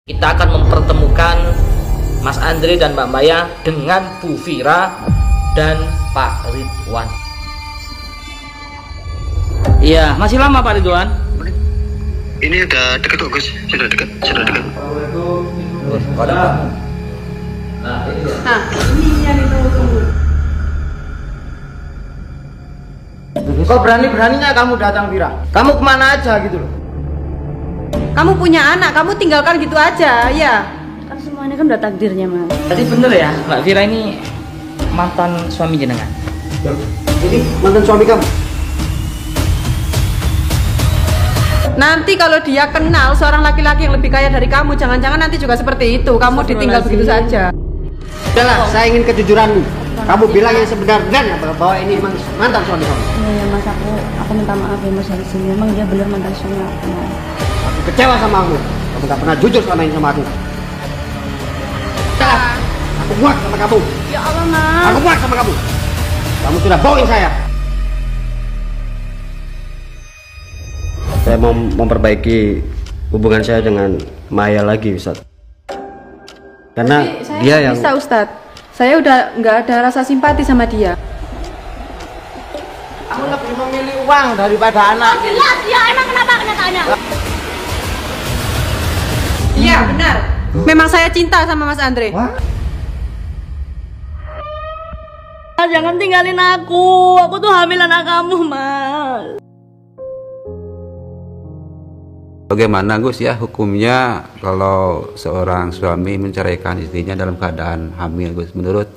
Kita akan mempertemukan Mas Andre dan Mbak Maya dengan Bu Vira dan Pak Ridwan. Iya, masih lama Pak Ridwan? Ini udah dekat kok Gus, sudah dekat. Nah, ini yang ditunggu-tunggu. Kok berani-beraninya kamu datang, Vira? Kamu kemana aja gitu loh? Kamu punya anak, kamu tinggalkan gitu aja, ya? Kan semuanya kan udah takdirnya, Mas. tadi bener ya, Mbak Vira ini mantan suami jenengan? Ini mantan suami kamu? Nanti kalau dia kenal seorang laki-laki yang lebih kaya dari kamu, jangan-jangan nanti juga seperti itu. Kamu ditinggal begitu saja. Udahlah, saya ingin kejujuranmu. Kamu bilang yang sebenarnya bahwa ini memang mantan suami kamu. Iya Mas, aku minta maaf ya Mas dari sini. Memang dia benar mantan suami aku. Aku kecewa sama kamu. Kamu gak pernah jujur selama ini sama aku. Aku muak sama kamu. Ya Allah Mas. Aku muak sama kamu. Kamu sudah bohongin saya. Saya mau memperbaiki hubungan saya dengan Maya lagi, Ustaz. Karena dia yang bisa, Ustadz. Saya udah nggak ada rasa simpati sama dia. kamu lebih memilih uang daripada anak. Jelas ya, emang kenapa kenyataannya? Iya, benar. Memang saya cinta sama Mas Andre. Wah. Jangan tinggalin aku tuh hamil anak kamu Mas. Bagaimana Gus ya hukumnya kalau seorang suami menceraikan istrinya dalam keadaan hamil Gus menurut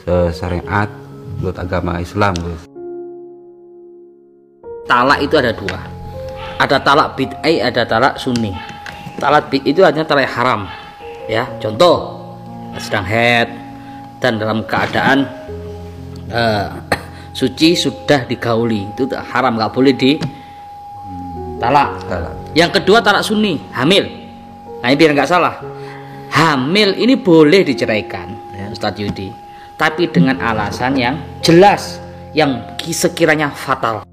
syariat, menurut agama Islam Gus? Talak itu ada dua. Ada talak bid'ai, ada talak sunni. Talak bid'ai itu artinya talak haram. Ya, contoh sedang haid dan dalam keadaan suci sudah digauli, itu haram, nggak boleh di talak. Yang kedua talak sunni, hamil. Nah ini biar nggak salah, hamil ini boleh diceraikan, Ustadz Yudi, tapi dengan alasan yang jelas, yang sekiranya fatal.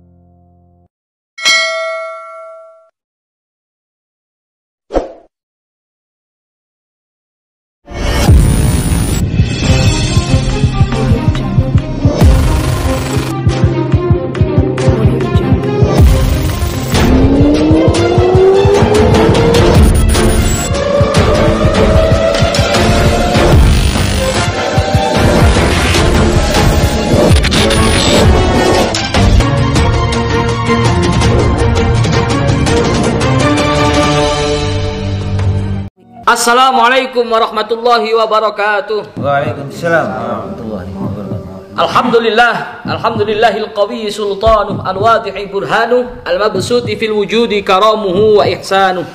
Assalamualaikum warahmatullahi wabarakatuh. Waalaikumsalam warahmatullahi wabarakatuh. Alhamdulillahil qawiyyi sultanuh al-wadihi burhanuh al-mabsuti fil wujudi karamuhu wa ihsanuh.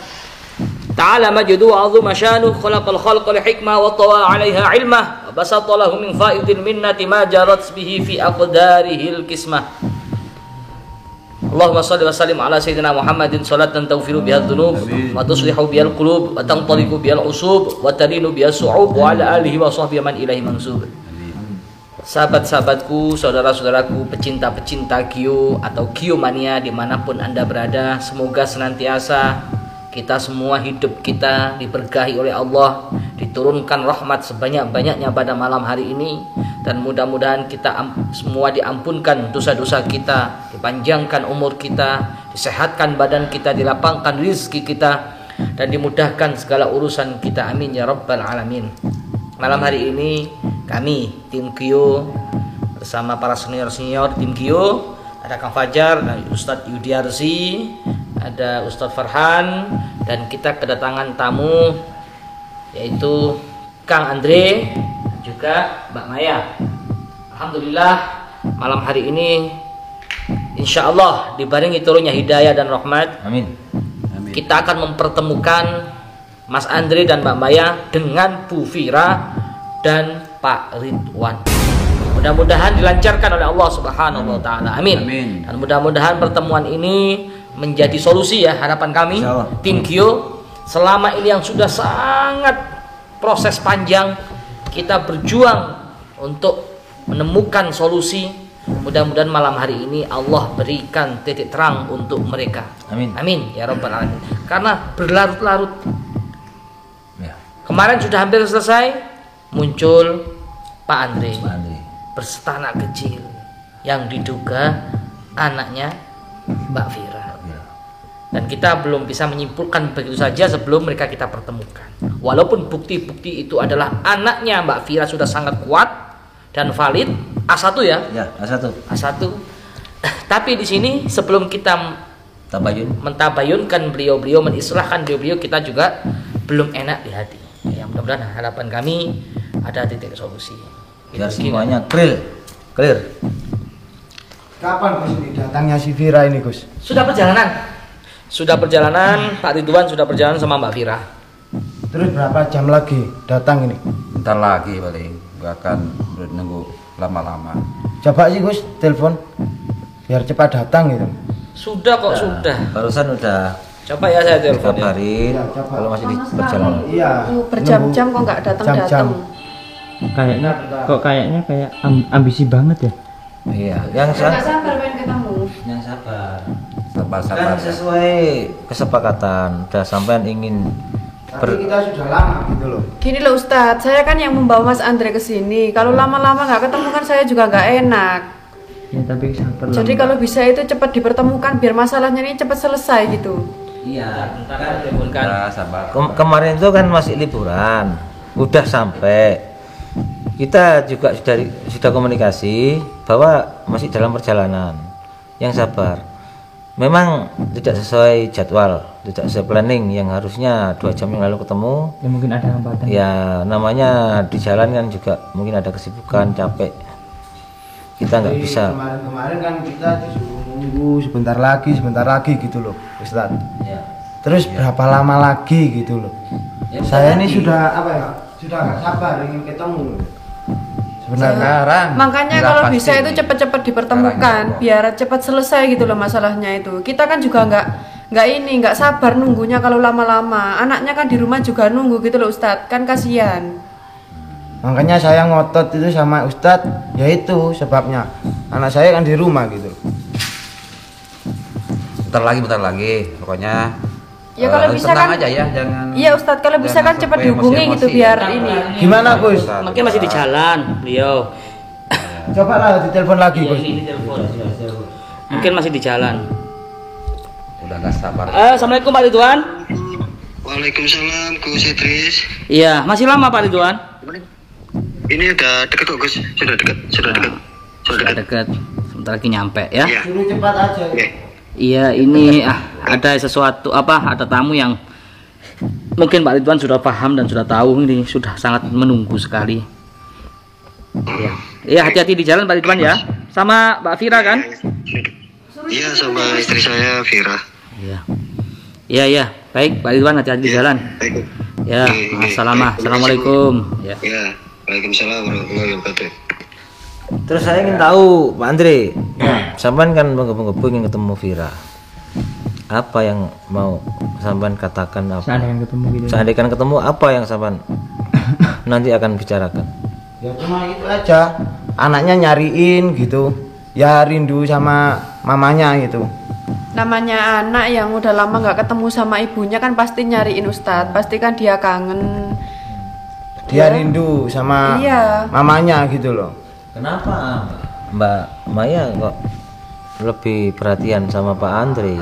Ta'ala majdu wa 'azuma shanuh, khalaqal khalqa li hikmah wa tawa 'alaiha 'ilmah wa basata lahu min faidil minnati ma jarat bihi fi aqdarihil qismah. Allahumma salli wa sallim ala sayyidina Muhammadin salatan taghfiru biha dzunub wa tuslihu biha al-qulub wa tanṭaliqu biha al-usub wa talinu biha as-su'ub wa ala alihi wa sahbihi man ilahi mansub. Sahabat-sahabatku, saudara-saudaraku, pecinta-pecinta Gio atau Giomania dimanapun Anda berada, semoga senantiasa kita semua hidup kita diberkahi oleh Allah, diturunkan rahmat sebanyak-banyaknya pada malam hari ini, dan mudah-mudahan kita semua diampunkan dosa-dosa kita, dipanjangkan umur kita, disehatkan badan kita, dilapangkan rezeki kita, dan dimudahkan segala urusan kita. Amin ya rabbal alamin. Malam hari ini kami tim Gio bersama para senior-senior tim Gio, ada Kang Fajar, ada Ustadz Yudiarzi, ada Ustadz Farhan, dan kita kedatangan tamu yaitu Kang Andre dan juga Mbak Maya. Alhamdulillah malam hari ini insya Allah dibarengi turunnya hidayah dan rahmat. Amin. Kita akan mempertemukan Mas Andre dan Mbak Maya dengan Bu Vira dan Pak Ridwan. Mudah-mudahan dilancarkan oleh Allah Subhanahu wa taala. Amin. Amin. Dan mudah-mudahan pertemuan ini menjadi solusi ya, harapan kami tim Gio. Selama ini yang sudah sangat proses panjang, kita berjuang untuk menemukan solusi. Mudah-mudahan malam hari ini Allah berikan titik terang untuk mereka. Amin. Amin ya rabbal alamin. Karena berlarut-larut Kemarin sudah hampir selesai, muncul Pak Andre berserta anak kecil yang diduga anaknya Mbak Vira. Dan kita belum bisa menyimpulkan begitu saja sebelum mereka kita pertemukan. Walaupun bukti-bukti itu adalah anaknya Mbak Vira sudah sangat kuat dan valid, A1 ya? Ya, A1. A1. Tapi di sini sebelum kita mentabayunkan beliau-beliau, mengislahkan beliau-beliau, kita juga belum enak di hati. Ya, mudah-mudahan harapan kami ada titik solusi. Biar semuanya clear. Kapan Gus ini datangnya si Vira ini Gus? Sudah perjalanan, Pak Ridwan sudah perjalanan sama Mbak Vira. Terus berapa jam lagi datang ini? Bentar lagi paling, gak akan nunggu lama-lama. Coba sih Gus telepon biar cepat datang gitu. Sudah kok, sudah. Barusan udah Coba ya saya telepon. kabarin Ya, coba. kalau masih di perjalanan. Iya. Berjam-jam kok nggak datang-datang. Kayaknya kayak ambisi banget ya. Iya, yang Nggak sabar pengen ketemu. yang sabar. Sabar-sabar. Kan sesuai kesepakatan, udah sampean ingin Tapi kita sudah lama gitu loh. Gini loh Ustadz, saya kan yang membawa Mas Andre ke sini. Kalau lama-lama nggak ketemu kan saya juga nggak enak. Ya tapi sabar. Jadi kalau bisa itu cepat dipertemukan biar masalahnya ini cepat selesai gitu. Iya, Bentar, teleponkan. Ya, sabar. Kemarin itu kan masih liburan, udah sampai. Kita juga sudah komunikasi bahwa masih dalam perjalanan. Yang sabar. Memang tidak sesuai jadwal, tidak sesuai planning yang harusnya 2 jam yang lalu ketemu. Ya mungkin ada hambatan. Ya namanya di jalan kan juga mungkin ada kesibukan, capek. Kita nggak Jadi bisa. Kemarin kan kita disuruh nunggu sebentar lagi gitu loh, Ustaz. Ya. Terus berapa lama lagi gitu loh. Ya, Saya ini lagi. sudah apa ya? Sudah nggak sabar ingin ketemu. Sebenarnya. Sekarang. Makanya udah kalau pasti bisa itu nih. cepat-cepat Sekarang dipertemukan ya, biar cepat selesai gitu loh masalahnya itu. Kita kan juga nggak sabar nunggunya kalau lama-lama. Anaknya kan di rumah juga nunggu gitu loh Ustadz, kan kasihan. Makanya saya ngotot itu sama Ustadz, yaitu sebabnya anak saya kan di rumah gitu. Bentar lagi. Pokoknya. Ya kalau bisa tenang kan. aja ya, jangan. Iya Ustadz, kalau bisa kan jangan cepat sampai dihubungi emosi-emosi gitu ya. biar ini. Gimana Gus? Mungkin masih di jalan, beliau. Coba lah ditelepon lagi Gus. Ini telepon. Mungkin masih di jalan. Udah nggak sabar. Assalamualaikum Pak Ridwan. Waalaikumsalam Gus Idris. Iya, masih lama Pak Ridwan. Ini udah dekat kok Gus, sudah dekat. Sudah dekat. Sebentar lagi nyampe ya. Iya. Suruh cepat aja. Oke. Iya, ini ada sesuatu ada tamu yang mungkin Pak Ridwan sudah paham dan sudah tahu, ini sudah sangat menunggu sekali. Iya. Iya, hati-hati di jalan Pak Ridwan ya. Sama Mbak Vira kan? Iya, sama istri saya Vira. Iya. Iya. Baik, Pak Ridwan hati-hati di jalan. Baik. Ya, assalamualaikum. Ya. Ya, waalaikumsalam warahmatullahi wabarakatuh. Terus saya ingin tahu Pak Andre, sampean kan menggebu-gebu ingin ketemu Vira. Apa yang mau sampean katakan apa? Seandainya ketemu gitu. Seandainya ketemu apa yang sampean nanti akan bicarakan? Ya cuma itu aja. Anaknya nyariin gitu. Ya rindu sama mamanya gitu. Namanya anak yang udah lama nggak ketemu sama ibunya kan pasti nyariin Ustadz, pasti kan dia kangen. Dia rindu sama Iya. mamanya gitu loh. Kenapa Mbak Maya kok lebih perhatian sama Pak Andre?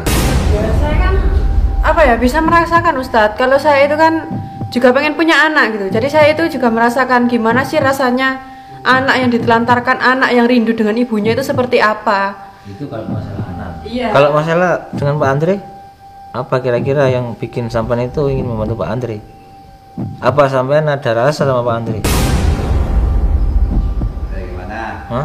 Ya, saya kan bisa merasakan Ustadz. Kalau saya itu kan juga pengen punya anak gitu. Jadi saya itu juga merasakan gimana sih rasanya anak yang ditelantarkan, anak yang rindu dengan ibunya itu seperti apa. Itu kalau masalah anak. Iya. Kalau masalah dengan Pak Andre, apa kira-kira yang bikin sampean itu ingin membantu Pak Andre? Apa sampean ada rasa sama Pak Andre? Hah?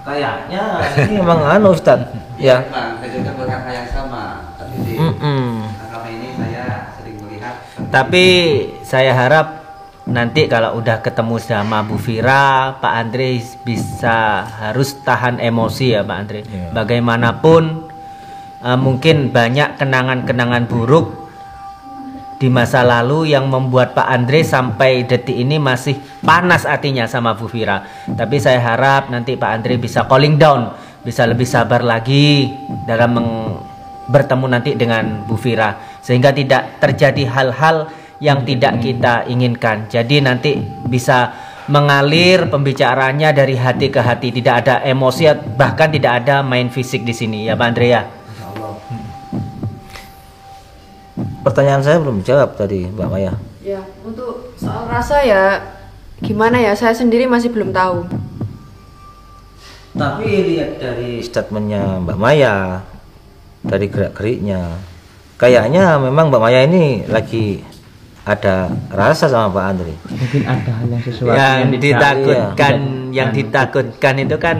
Kayaknya ini emang anu Ustad. Ya. Bang, saya juga bukan hal yang sama. Tapi selama ini saya sering melihat. Tapi saya harap nanti kalau udah ketemu sama Bu Vira, Pak Andre harus tahan emosi ya Pak Andre. Bagaimanapun mungkin banyak kenangan-kenangan buruk di masa lalu yang membuat Pak Andre sampai detik ini masih panas hatinya sama Bu Vira. Tapi saya harap nanti Pak Andre bisa calling down, bisa lebih sabar lagi dalam bertemu nanti dengan Bu Vira, sehingga tidak terjadi hal-hal yang tidak kita inginkan. Jadi nanti bisa mengalir pembicaraannya dari hati ke hati, tidak ada emosi, bahkan tidak ada main fisik di sini ya Pak Andre ya. Pertanyaan saya belum jawab tadi Mbak Maya. Ya, untuk soal rasa ya gimana ya, saya sendiri masih belum tahu. Tapi lihat dari statementnya Mbak Maya, dari gerak-geriknya, kayaknya memang Mbak Maya ini lagi ada rasa sama Pak Andre. Mungkin ada hal yang sesuatu yang ditakutkan, yang ditakutkan itu kan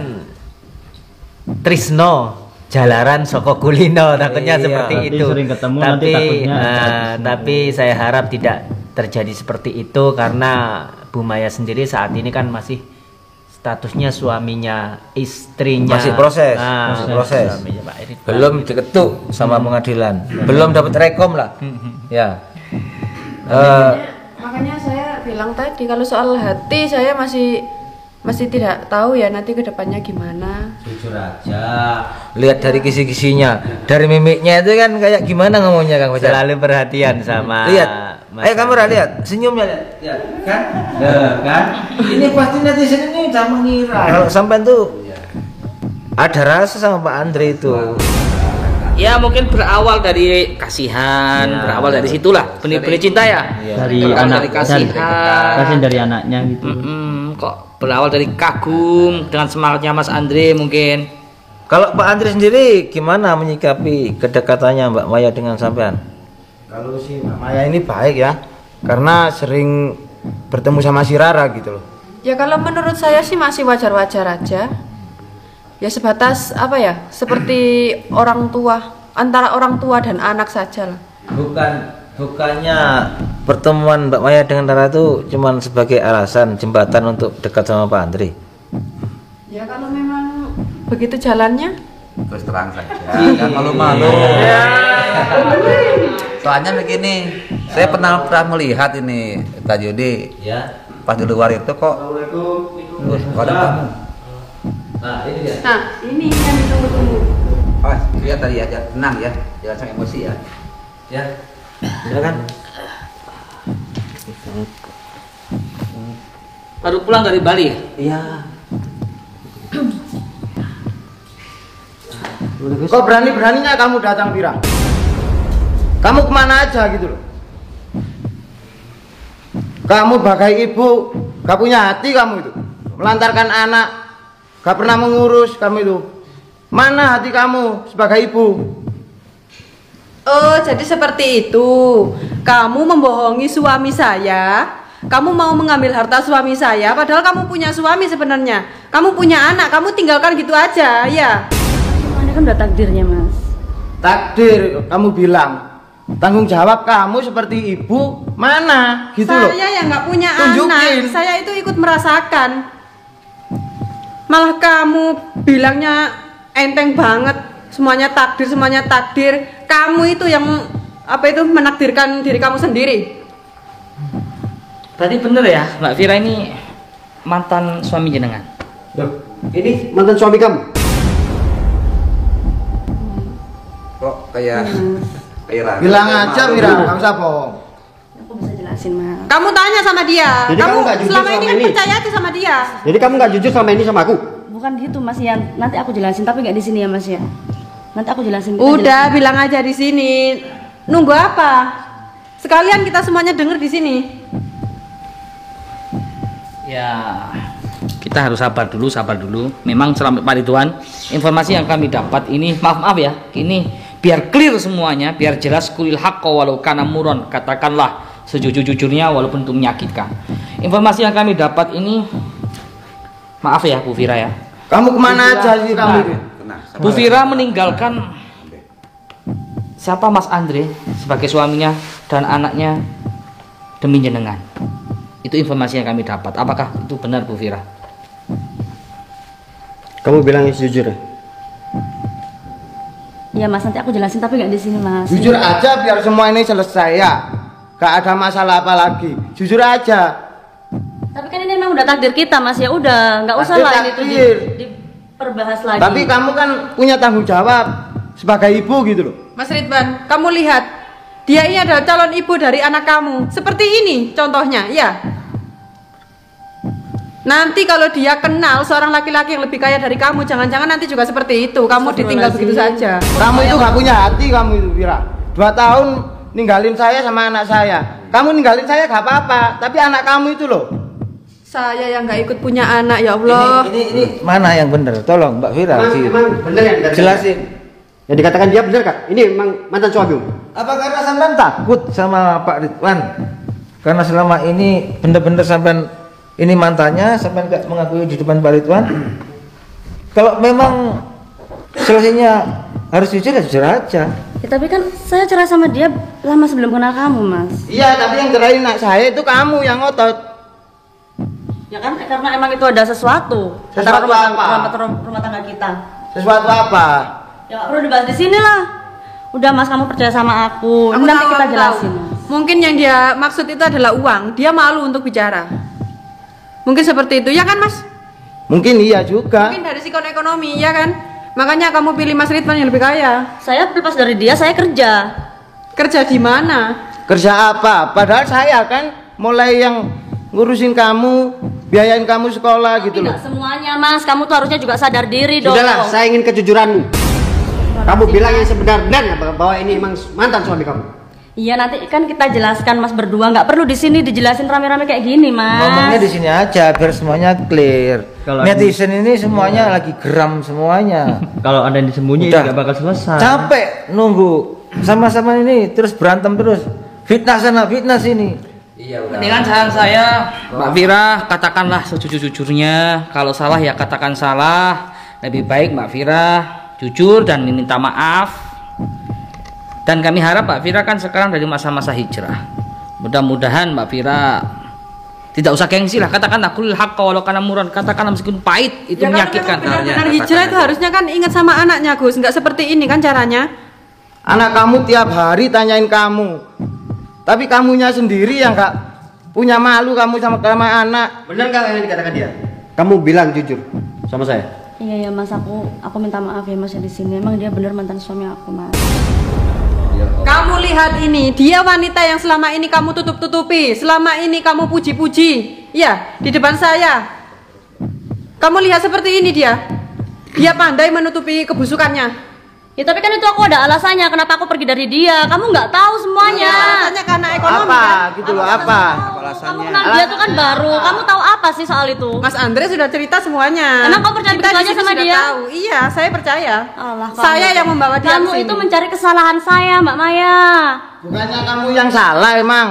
tresno, jalaran soko kulino, takutnya seperti itu. Sering ketemu, tapi saya harap tidak terjadi seperti itu karena Bu Maya sendiri saat ini kan masih statusnya suaminya, istrinya Masih proses, masih proses. Suaminya, Pak Erik. Belum diketuk sama pengadilan, belum dapat rekom lah. Ya. Makanya saya bilang tadi kalau soal hati saya masih tidak tahu ya nanti kedepannya gimana. Jujur aja. Lihat dari kisi-kisinya, dari mimiknya itu kan kayak gimana ngomongnya Kang Fajar. Selalu perhatian sama. Lihat. Ayo kamera lihat, senyumnya lihat. Kan? Kan? Ini pasti netizen ini udah mengira. Kalau sampai tuh ada rasa sama Pak Andre itu. Ya mungkin berawal dari kasihan, berawal dari situlah benih-benih cinta ya. Dari anak, dari kasihan, dari anaknya gitu. Kok berawal dari kagum dengan semangatnya Mas Andre mungkin. Kalau Pak Andre sendiri gimana menyikapi kedekatannya Mbak Maya dengan sampean? Kalau si Mbak Maya ini baik ya, karena sering bertemu sama si Rara gitu loh. Ya kalau menurut saya sih masih wajar-wajar aja. Ya sebatas apa ya, seperti orang tua, antara orang tua dan anak saja lah. Bukannya pertemuan Mbak Maya dengan Rara itu cuman sebagai alasan jembatan untuk dekat sama Pak Andre? Ya kalau memang begitu jalannya. Terus terang saja. Jangan malu-malu. Soalnya begini, saya pernah melihat ini Tajudi. Ya. Pas di luar itu kok. Kok ada kamu? Nah ini yang ditunggu-tunggu. Oh, lihat tadi ya, tenang ya, jangan sampai emosi ya. Ya. Silakan. Baru pulang dari Bali ya? Iya. Kok berani-beraninya kamu datang Pira? Kamu kemana aja gitu loh? Kamu bagai ibu, gak punya hati kamu itu. Melantarkan anak, gak pernah mengurus kamu itu. Mana hati kamu sebagai ibu? Oh jadi seperti itu. Kamu membohongi suami saya. Kamu mau mengambil harta suami saya, padahal kamu punya suami sebenarnya. Kamu punya anak, kamu tinggalkan gitu aja, ya. Ini kan udah takdirnya, Mas. Takdir, kamu bilang. Tanggung jawab kamu seperti ibu mana gitu loh. Saya yang nggak punya Tunjukin. anak, saya itu ikut merasakan. Malah kamu bilangnya enteng banget, semuanya takdir. Kamu itu yang menakdirkan diri kamu sendiri. Berarti bener ya Mbak Vira ini mantan suami jenengan? Loh, ini mantan suami kamu? Kok kayak Rara? Bilang aja Pira, gak usah bohong. Aku bisa jelasin, Mas. Kamu tanya sama dia. Jadi kamu nggak jujur selama ini sama kan ini? percaya aja sama dia. Jadi kamu nggak jujur sama ini sama aku? Bukan gitu, Mas ya. Nanti aku jelasin, tapi nggak di sini ya, Mas ya. Nanti aku jelasin. kita Udah jelasin. bilang aja di sini. Nunggu apa? Sekalian kita semuanya denger di sini. Ya, kita harus sabar dulu. Memang selama Pak Ridwan, informasi yang kami dapat ini, maaf ya, ini biar clear semuanya, biar jelas kulil haqqo walau kana muron, katakanlah sejujur-jujurnya walaupun itu menyakitkan. Informasi yang kami dapat ini, maaf ya Bu Vira ya. Kamu kemana aja sih kamu itu? Bu Vira meninggalkan siapa Mas Andre sebagai suaminya dan anaknya demi jenengan. Itu informasi yang kami dapat. Apakah itu benar Bu Vira? Kamu bilang jujur ya? Iya, Mas, nanti aku jelasin, tapi nggak di sini, Mas. Jujur aja biar semua ini selesai ya. Gak ada masalah apa lagi. Jujur aja. Tapi kan ini memang udah takdir kita, Mas, ya udah, nggak usah Takdir, lah ini tuh takdir. diperbahas lagi. Tapi kamu kan punya tanggung jawab sebagai ibu gitu loh. Mas Ridwan, kamu lihat Dia ini adalah calon ibu dari anak kamu. Seperti ini contohnya, ya. Nanti kalau dia kenal seorang laki-laki yang lebih kaya dari kamu, jangan-jangan nanti juga seperti itu. Kamu ditinggal begitu saja. Kamu itu gak punya hati kamu itu, Vira. 2 tahun ninggalin saya sama anak saya. Kamu ninggalin saya gak apa-apa, tapi anak kamu itu loh. Saya yang gak ikut punya anak, ya Allah. Ini mana yang benar? Tolong Mbak Vira. Emang bener ya? Jelasin. Yang dikatakan dia bener kak? Ini emang mantan suami? Apa karena sampean takut sama Pak Ridwan? Karena selama ini bener-bener sampean ini mantannya, sampean gak mengakui di depan Pak Ridwan? Kalau memang selesainya harus jujur ya jujur aja. Ya, tapi kan saya cerai sama dia lama sebelum kenal kamu, Mas. Iya, tapi yang cerain anak saya itu kamu yang ngotot. Ya kan karena emang itu ada sesuatu antara rumah tangga kita. Sesuatu apa? Ya perlu dibahas di sini lah. Udah Mas, kamu percaya sama aku. Aku Nanti tahu, kita aku jelasin. tahu. Mungkin yang dia maksud itu adalah uang. Dia malu untuk bicara. Mungkin seperti itu, ya kan Mas? Mungkin iya juga. Mungkin dari sikon ekonomi, ya kan? Makanya kamu pilih Mas Ridwan yang lebih kaya. Saya lepas dari dia, saya kerja. Kerja di mana? Kerja apa? Padahal saya kan mulai yang ngurusin kamu, biayain kamu sekolah gitu loh. Tidak semuanya Mas, kamu tuh harusnya juga sadar diri dong. Sudahlah, saya ingin kejujuranmu. Kamu bilang yang sebenarnya bahwa ini emang mantan suami kamu. Iya, nanti kan kita jelaskan Mas berdua, nggak perlu di sini dijelasin rame-rame kayak gini Mas. Ngomongnya di sini aja biar semuanya clear. Kalau netizen ini semuanya lagi geram semuanya. Kalau ada yang disembunyi Udah. nggak bakal selesai. Capek nunggu sama-sama ini terus berantem terus. Fitnah sana, fitnah sini. Iya udah. Mendingan saran saya, Mbak Vira, katakanlah sejujur-jujurnya. Kalau salah ya katakan salah. Lebih baik Mbak Vira jujur dan minta maaf. Dan kami harap Mbak Vira kan sekarang dari masa-masa hijrah. Mudah-mudahan Mbak Vira tidak usah gengsi lah. Katakanlah kulil haqqa walau kana murran. Katakanlah meskipun pahit itu Ya, menyakitkan. kalau benar-benar hijrah itu harusnya kan ingat sama anaknya Gus. Nggak seperti ini kan caranya. Anak kamu tiap hari tanyain kamu. Tapi kamunya sendiri yang gak punya malu kamu sama anak. Benar nggak yang dikatakan dia? Kamu bilang jujur sama saya. Iya ya Mas, aku minta maaf ya Mas ya di sini. Emang dia bener mantan suami aku Mas. Kamu lihat ini, dia wanita yang selama ini kamu tutup-tutupi, selama ini kamu puji-puji, ya di depan saya. Kamu lihat seperti ini dia pandai menutupi kebusukannya. Ya tapi kan itu aku ada alasannya kenapa aku pergi dari dia. Kamu nggak tahu semuanya. Alasannya karena ekonomi Apa kan? gitu loh, apa? Kamu kenal dia tuh kan baru. Kamu tahu apa sih soal itu? Mas Andre sudah cerita semuanya. Emang kamu percaya Kita begitu di aja sini sama sudah dia? tahu. Iya, saya percaya. Allah, Saya yang membawa dia kamu ke sini. itu mencari kesalahan saya, Mbak Maya. Bukannya kamu yang salah emang.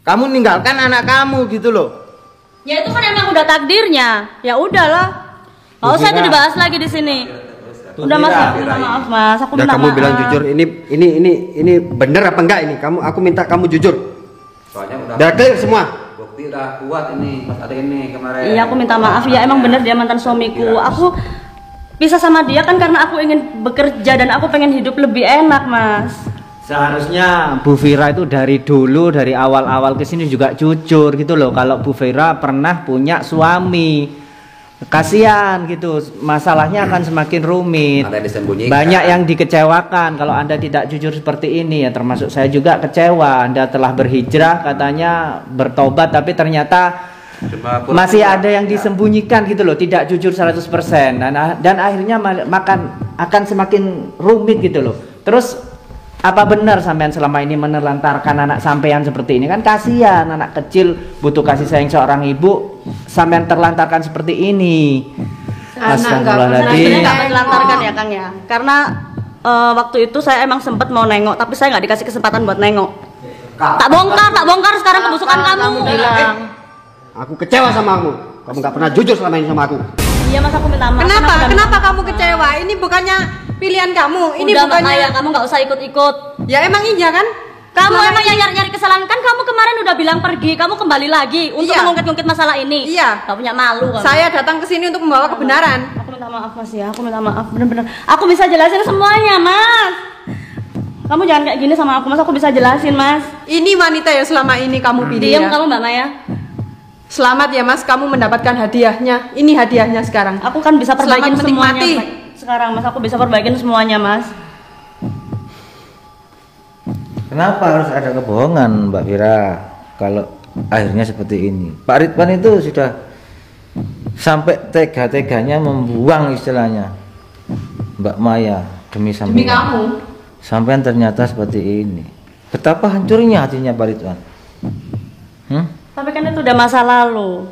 Kamu ninggalkan anak kamu gitu loh. Ya itu kan emang udah takdirnya. Ya udahlah. Nggak usah itu dibahas lagi di sini. Udah Mas, aku minta maaf Mas. Aku Udah minta kamu maaf. bilang jujur. Ini bener apa enggak ini? Aku minta kamu jujur. Soalnya Udah clear semua. bukti udah kuat ini pas ada ini kemarin. Iya, aku minta maaf ya. Emang bener dia mantan suamiku. Aku pisah sama dia kan karena aku ingin bekerja dan aku pengen hidup lebih enak, Mas. Seharusnya Bu Vira itu dari dulu, dari awal-awal kesini juga jujur gitu loh. Kalau Bu Vira pernah punya suami, kasihan gitu, masalahnya akan semakin rumit. Ada yang disembunyikan. Banyak yang dikecewakan kalau Anda tidak jujur seperti ini ya, termasuk saya juga kecewa. Anda telah berhijrah, katanya bertobat, tapi ternyata Cuma masih ada yang disembunyikan gitu loh, tidak jujur 100%. Dan akhirnya akan semakin rumit gitu loh. Terus apa benar sampean selama ini menelantarkan anak sampean seperti ini? Kan kasihan, anak kecil butuh kasih sayang seorang ibu, sampean terlantarkan seperti ini. Astagfirullahaladzim. Nggak menelantarkan ya Kang ya, karena waktu itu saya emang sempat mau nengok, tapi saya nggak dikasih kesempatan buat nengok. Tak bongkar sekarang kebusukan kamu. Aku kecewa sama kamu. Kamu nggak pernah jujur selama ini sama aku. Iya Mas, aku minta maaf. Kenapa kamu kecewa? Ini bukannya pilihan kamu. Ini Udah, Mbak bukannya. Maya, kamu nggak usah ikut-ikut. Ya emang iya kan? Kamu emang yang nyari-nyari kesalahan kan? Kamu kemarin udah bilang pergi, kamu kembali lagi untuk Iya. mengungkit-ungkit masalah ini. Iya. Gak punya malu kamu. Saya datang ke sini untuk membawa kebenaran. Aku minta maaf Mas ya, aku minta maaf bener-bener. Aku bisa jelasin semuanya Mas. Kamu jangan kayak gini sama aku Mas, aku bisa jelasin Mas. Ini wanita yang selama ini kamu pilih. Diam Ya. kamu Mbak Maya. Selamat ya Mas, kamu mendapatkan hadiahnya. Ini hadiahnya sekarang. Aku kan bisa perbaikin Selamat semuanya menikmati. sekarang Mas, aku bisa perbaikin semuanya Mas. Kenapa harus ada kebohongan Mbak Fira kalau akhirnya seperti ini? Pak Ridwan itu sudah sampai tega-teganya membuang istilahnya Mbak Maya demi kamu. Sampai ternyata seperti ini. Betapa hancurnya hatinya Pak Ridwan. Tapi kan itu udah masa lalu.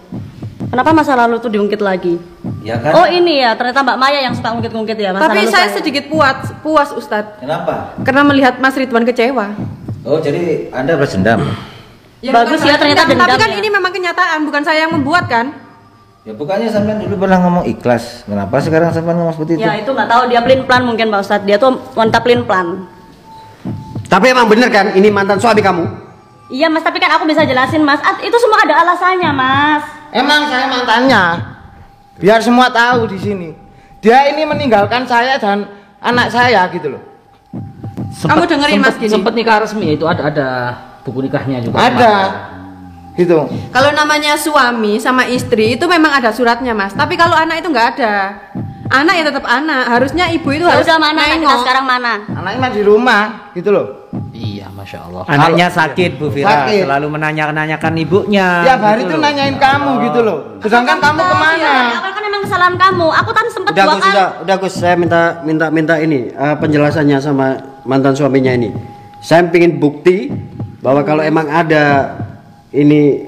Kenapa masa lalu tuh diungkit lagi? Ya kan? Oh ini ya, ternyata Mbak Maya yang suka ngungkit-ngungkit ya masa Tapi lalu saya sedikit puas Ustadz. Kenapa? Karena melihat Mas Ridwan kecewa. Oh jadi Anda balas dendam? Bagus ya ternyata dendam. Tapi kan ya. ini memang kenyataan, bukan saya yang membuat kan? Ya bukannya sampean dulu pernah ngomong ikhlas. Kenapa sekarang sampean ngomong seperti itu? Ya itu nggak tahu, dia pelin plan mungkin Pak Ustadz. Dia tuh wanita pelin plan. Tapi emang bener kan ini mantan suami kamu? Iya Mas, tapi kan aku bisa jelasin Mas. Itu semua ada alasannya Mas. Emang saya mantannya. Biar semua tahu di sini. Dia ini meninggalkan saya dan anak saya gitu loh. Kamu dengerin Mas gini. Sempet nikah resmi itu ada buku nikahnya juga. Ada. Gitu. Kalau namanya suami sama istri itu memang ada suratnya Mas. Tapi kalau anak itu nggak ada. Anak ya tetap anak. Harusnya ibu itu harus Udah mana anak kita nengok. sekarang mana? Anaknya masih di rumah gitu loh. Iya, masya Allah. Anaknya sakit Bu Fira, Sakit. selalu menanyakan ibunya. Tiap hari gitu tuh loh. nanyain kamu gitu loh. Sedangkan kamu kemana? Dari awal kan emang kesalahan kamu. Aku kan sempet Udah dua Gus, kali. udah Gus, saya minta ini penjelasannya sama mantan suaminya ini. Saya ingin bukti bahwa kalau emang ada ini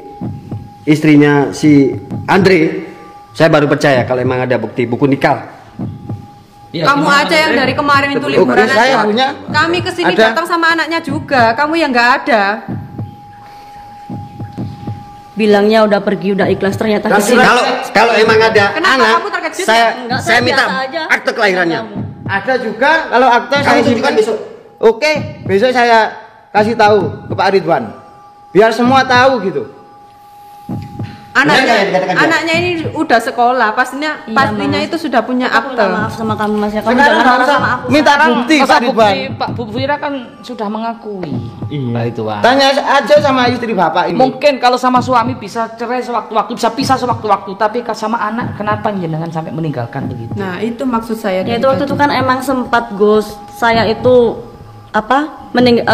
istrinya si Andre, saya baru percaya kalau emang ada bukti buku nikah. Ya, Kamu gimana, aja yang Andre? dari kemarin itu Oke, liburan saya aja. punya. Kami kesini Ada. datang sama anaknya juga. Kamu yang nggak ada. Bilangnya udah pergi, udah ikhlas, ternyata kesini. Kalau emang ada Kenapa anak, kamu terkejut saya Enggak, saya minta biasa aja. akte kelahirannya. Ada juga kalau akte Kamu saya tunjukkan simpan besok. Oke, besok saya kasih tahu ke Pak Ridwan. Biar semua tahu gitu. Anaknya, Benar nggak yang dikatakan dia? anaknya ini udah sekolah, pastinya Mas. itu sudah punya Aku akte. minta maaf sama kamu Mas ya. Kamu Sekarang jangan nggak marah usah sama aku. minta Sekarang bukti masa Pak Ridwan. Pak Bu Fira kan sudah mengakui. Iya. Itu Pak. Tanya aja sama istri bapak ini. Mungkin kalau sama suami bisa cerai sewaktu-waktu, bisa pisah sewaktu-waktu, tapi sama anak kenapa jenengan sampai meninggalkan begitu? Nah, itu maksud saya. Ya dari itu waktu tadi. itu kan emang sempat Gus. Saya itu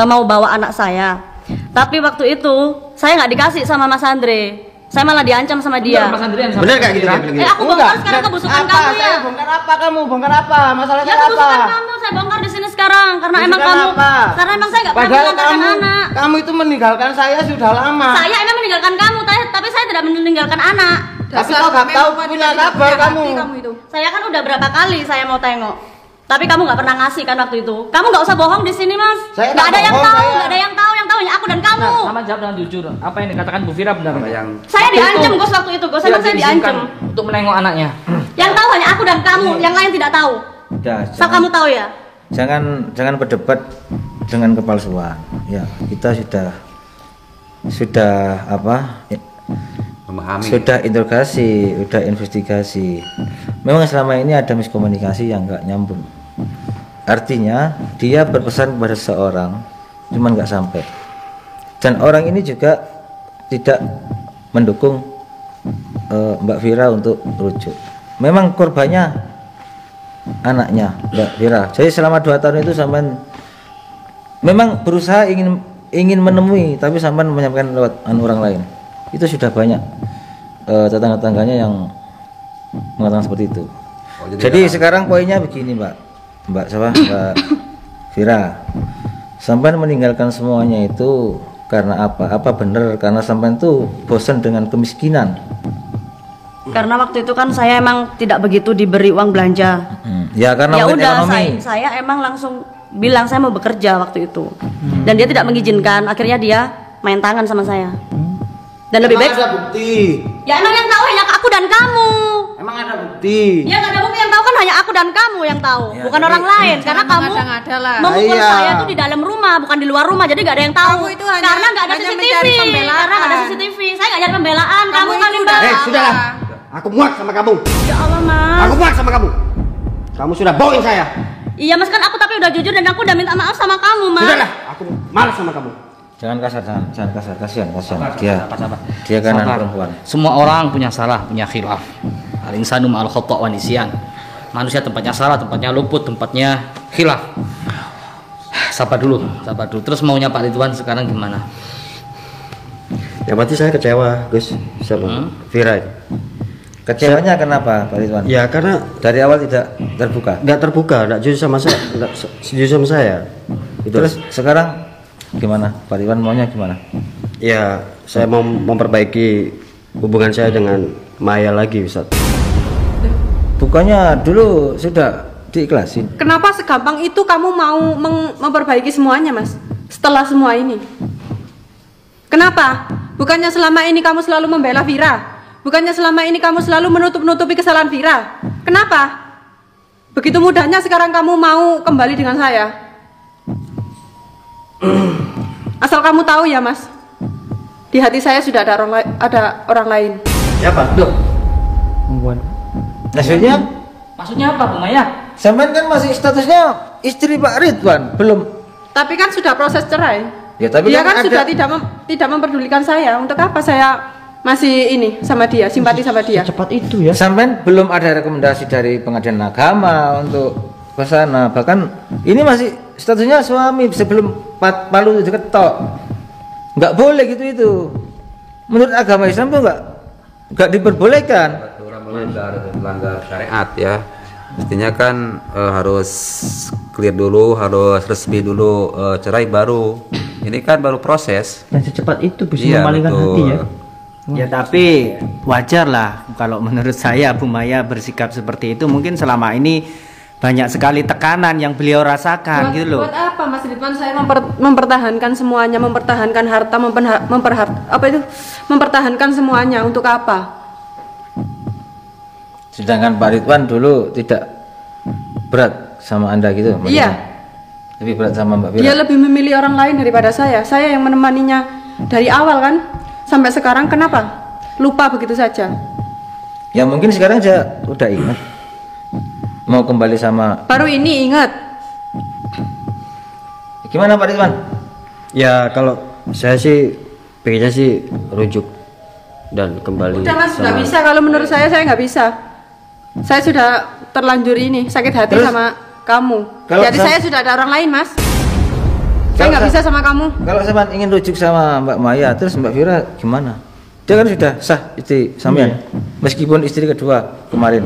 mau bawa anak saya. Tapi waktu itu saya nggak dikasih sama Mas Andre. Saya malah diancam sama dia. Mas Andrian sama Bener gak gitu dia Fira? bilang gitu? Aku bongkar sekarang kebusukan apa? kamu ya. Saya bongkar apa kamu? Bongkar apa? Masalahnya Ya apa? kebusukan kamu saya bongkar di sini sekarang karena emang Kebusukan kamu apa? karena emang saya nggak pernah Padahal melantarkan anak. kamu itu meninggalkan saya sudah lama. Saya emang meninggalkan kamu, tapi saya tidak meninggalkan anak. Tapi Dasar kau gak tahu memang punya tidak kabar hati kamu. itu. Saya kan udah berapa kali saya mau tengok. Tapi kamu nggak pernah ngasih kan waktu itu. Kamu nggak usah bohong di sini mas. Saya Nggak nggak ada yang bohong, tahu, saya. nggak ada yang tahu. Yang tahu hanya aku dan kamu. Nah, sama jawab dengan jujur. Apa yang dikatakan Bu Fira benar? Apa yang Saya Waktu diancam itu Gus waktu itu. Gus tidak emang saya diizinkan diancam. untuk menengok anaknya. Yang tahu hanya aku dan kamu. Yang lain tidak tahu. Udah, Asal kamu tahu ya. jangan berdebat dengan kepalsuan. Ya, kita sudah memahami? sudah interogasi, sudah investigasi. Memang selama ini ada miskomunikasi yang nggak nyambung. Artinya dia berpesan kepada seseorang, cuman nggak sampai. Dan orang ini juga tidak mendukung Mbak Fira untuk rujuk. Memang korbannya anaknya Mbak Fira. Jadi selama 2 tahun itu sampean memang berusaha ingin menemui, tapi sampean menyampaikan lewat orang lain. Itu sudah banyak tetangga-tetangganya yang mengatakan seperti itu. Jadi sekarang poinnya begini Mbak Fira, sampean meninggalkan semuanya itu karena apa? Apa benar karena sampean tuh bosan dengan kemiskinan? Karena waktu itu kan saya emang tidak begitu diberi uang belanja. Ya karena Ya mungkin udah ekonomi. saya emang langsung bilang saya mau bekerja waktu itu. Dan dia tidak mengizinkan. Akhirnya dia main tangan sama saya. Dan lebih baik. ada bukti. Ya emang yang tahu hanya aku dan kamu. Emang ada bukti. Ya nggak ada bukti, yang tahu kan hanya aku dan kamu yang tahu, Ya, bukan tapi- orang lain. Karena kamu mengada-ngada lah. memukul Iya. saya tuh di dalam rumah, bukan di luar rumah. Jadi nggak ada yang tahu. Kamu itu hanya- Karena nggak ada hanya CCTV. mencari pembelaan. Karena nggak ada CCTV. Saya nggak cari pembelaan. Kamu Kamu kan itu Mbak. udah- Sudahlah. Aku muak sama kamu. Ya Allah mas. Aku muak sama kamu. Kamu sudah bohongin saya. Iya mas, kan aku tapi udah jujur dan aku udah minta maaf sama kamu mas. Sudahlah. Aku malas sama kamu. Jangan kasar, jangan kasar, kasihan. Dia kan anak perempuan. Semua orang punya salah, punya khilaf. Al-insanu ma'al khata' wa nisyan. Manusia tempatnya salah, tempatnya luput, tempatnya khilaf. Sabar dulu. Terus maunya Pak Ridwan sekarang gimana? Ya pasti saya kecewa Gus sama Vira. Kecewanya kenapa Pak Ridwan? Ya karena Dari awal tidak terbuka. nggak terbuka, nggak jujur sama saya, nggak jujur sama saya. Gitu. Terus sekarang gimana? Pak Ridwan maunya gimana? Ya saya mau memperbaiki hubungan saya dengan Maya lagi Ustaz. Bukannya dulu sudah diikhlasin? Kenapa segampang itu kamu mau memperbaiki semuanya, Mas? Setelah semua ini. Kenapa? Bukannya selama ini kamu selalu membela Vira? Bukannya selama ini kamu selalu menutup-nutupi kesalahan Vira? Kenapa? Begitu mudahnya sekarang kamu mau kembali dengan saya? Asal kamu tahu ya, Mas. Di hati saya sudah ada orang lain. Siapa? Loh, Maksudnya apa Bu Maya? sampean kan masih statusnya istri Pak Ridwan, belum? Tapi kan sudah proses cerai. Ya tapi Dia kan kan ada- sudah tidak memperdulikan saya. Untuk apa saya masih ini sama dia, simpati sama dia? Cepat itu ya. Sampean belum ada rekomendasi dari pengadilan agama untuk ke sana. Bahkan ini masih statusnya suami sebelum palu diketok. Nggak boleh gitu itu. Menurut agama Islam tuh nggak diperbolehkan. Orang melanggar syariat ya. Mestinya kan harus clear dulu, harus resmi dulu, cerai baru. Ini kan baru proses. Dan secepat itu bisa Iya, memalingkan betul. hati ya. Ya tapi wajar lah kalau menurut saya Bu Maya bersikap seperti itu. Mungkin selama ini banyak sekali tekanan yang beliau rasakan gitu loh. Buat apa Mas Ridwan saya mempertahankan semuanya, mempertahankan harta, mempertahankan semuanya untuk apa? Sedangkan Pak Ridwan dulu tidak berat sama Anda gitu. Iya. maksudnya. Lebih berat sama Mbak Vira. Dia lebih memilih orang lain daripada saya. Saya yang menemaninya dari awal kan sampai sekarang. Kenapa? Lupa begitu saja. Ya mungkin sekarang saya udah ingat mau kembali sama. Baru ini ingat. Gimana Pak Ridwan? Ya kalau saya sih pengennya sih rujuk dan kembali. Udah Mas, nggak sama- bisa. Kalau menurut saya nggak bisa. Saya sudah terlanjur ini sakit hati Terus? sama kamu. Kalau Jadi saya sudah ada orang lain Mas. Saya Kalau nggak bisa sama kamu. Kalau sampean ingin rujuk sama Mbak Maya, terus Mbak Vira gimana? Dia kan sudah sah istri sampean, meskipun istri kedua kemarin.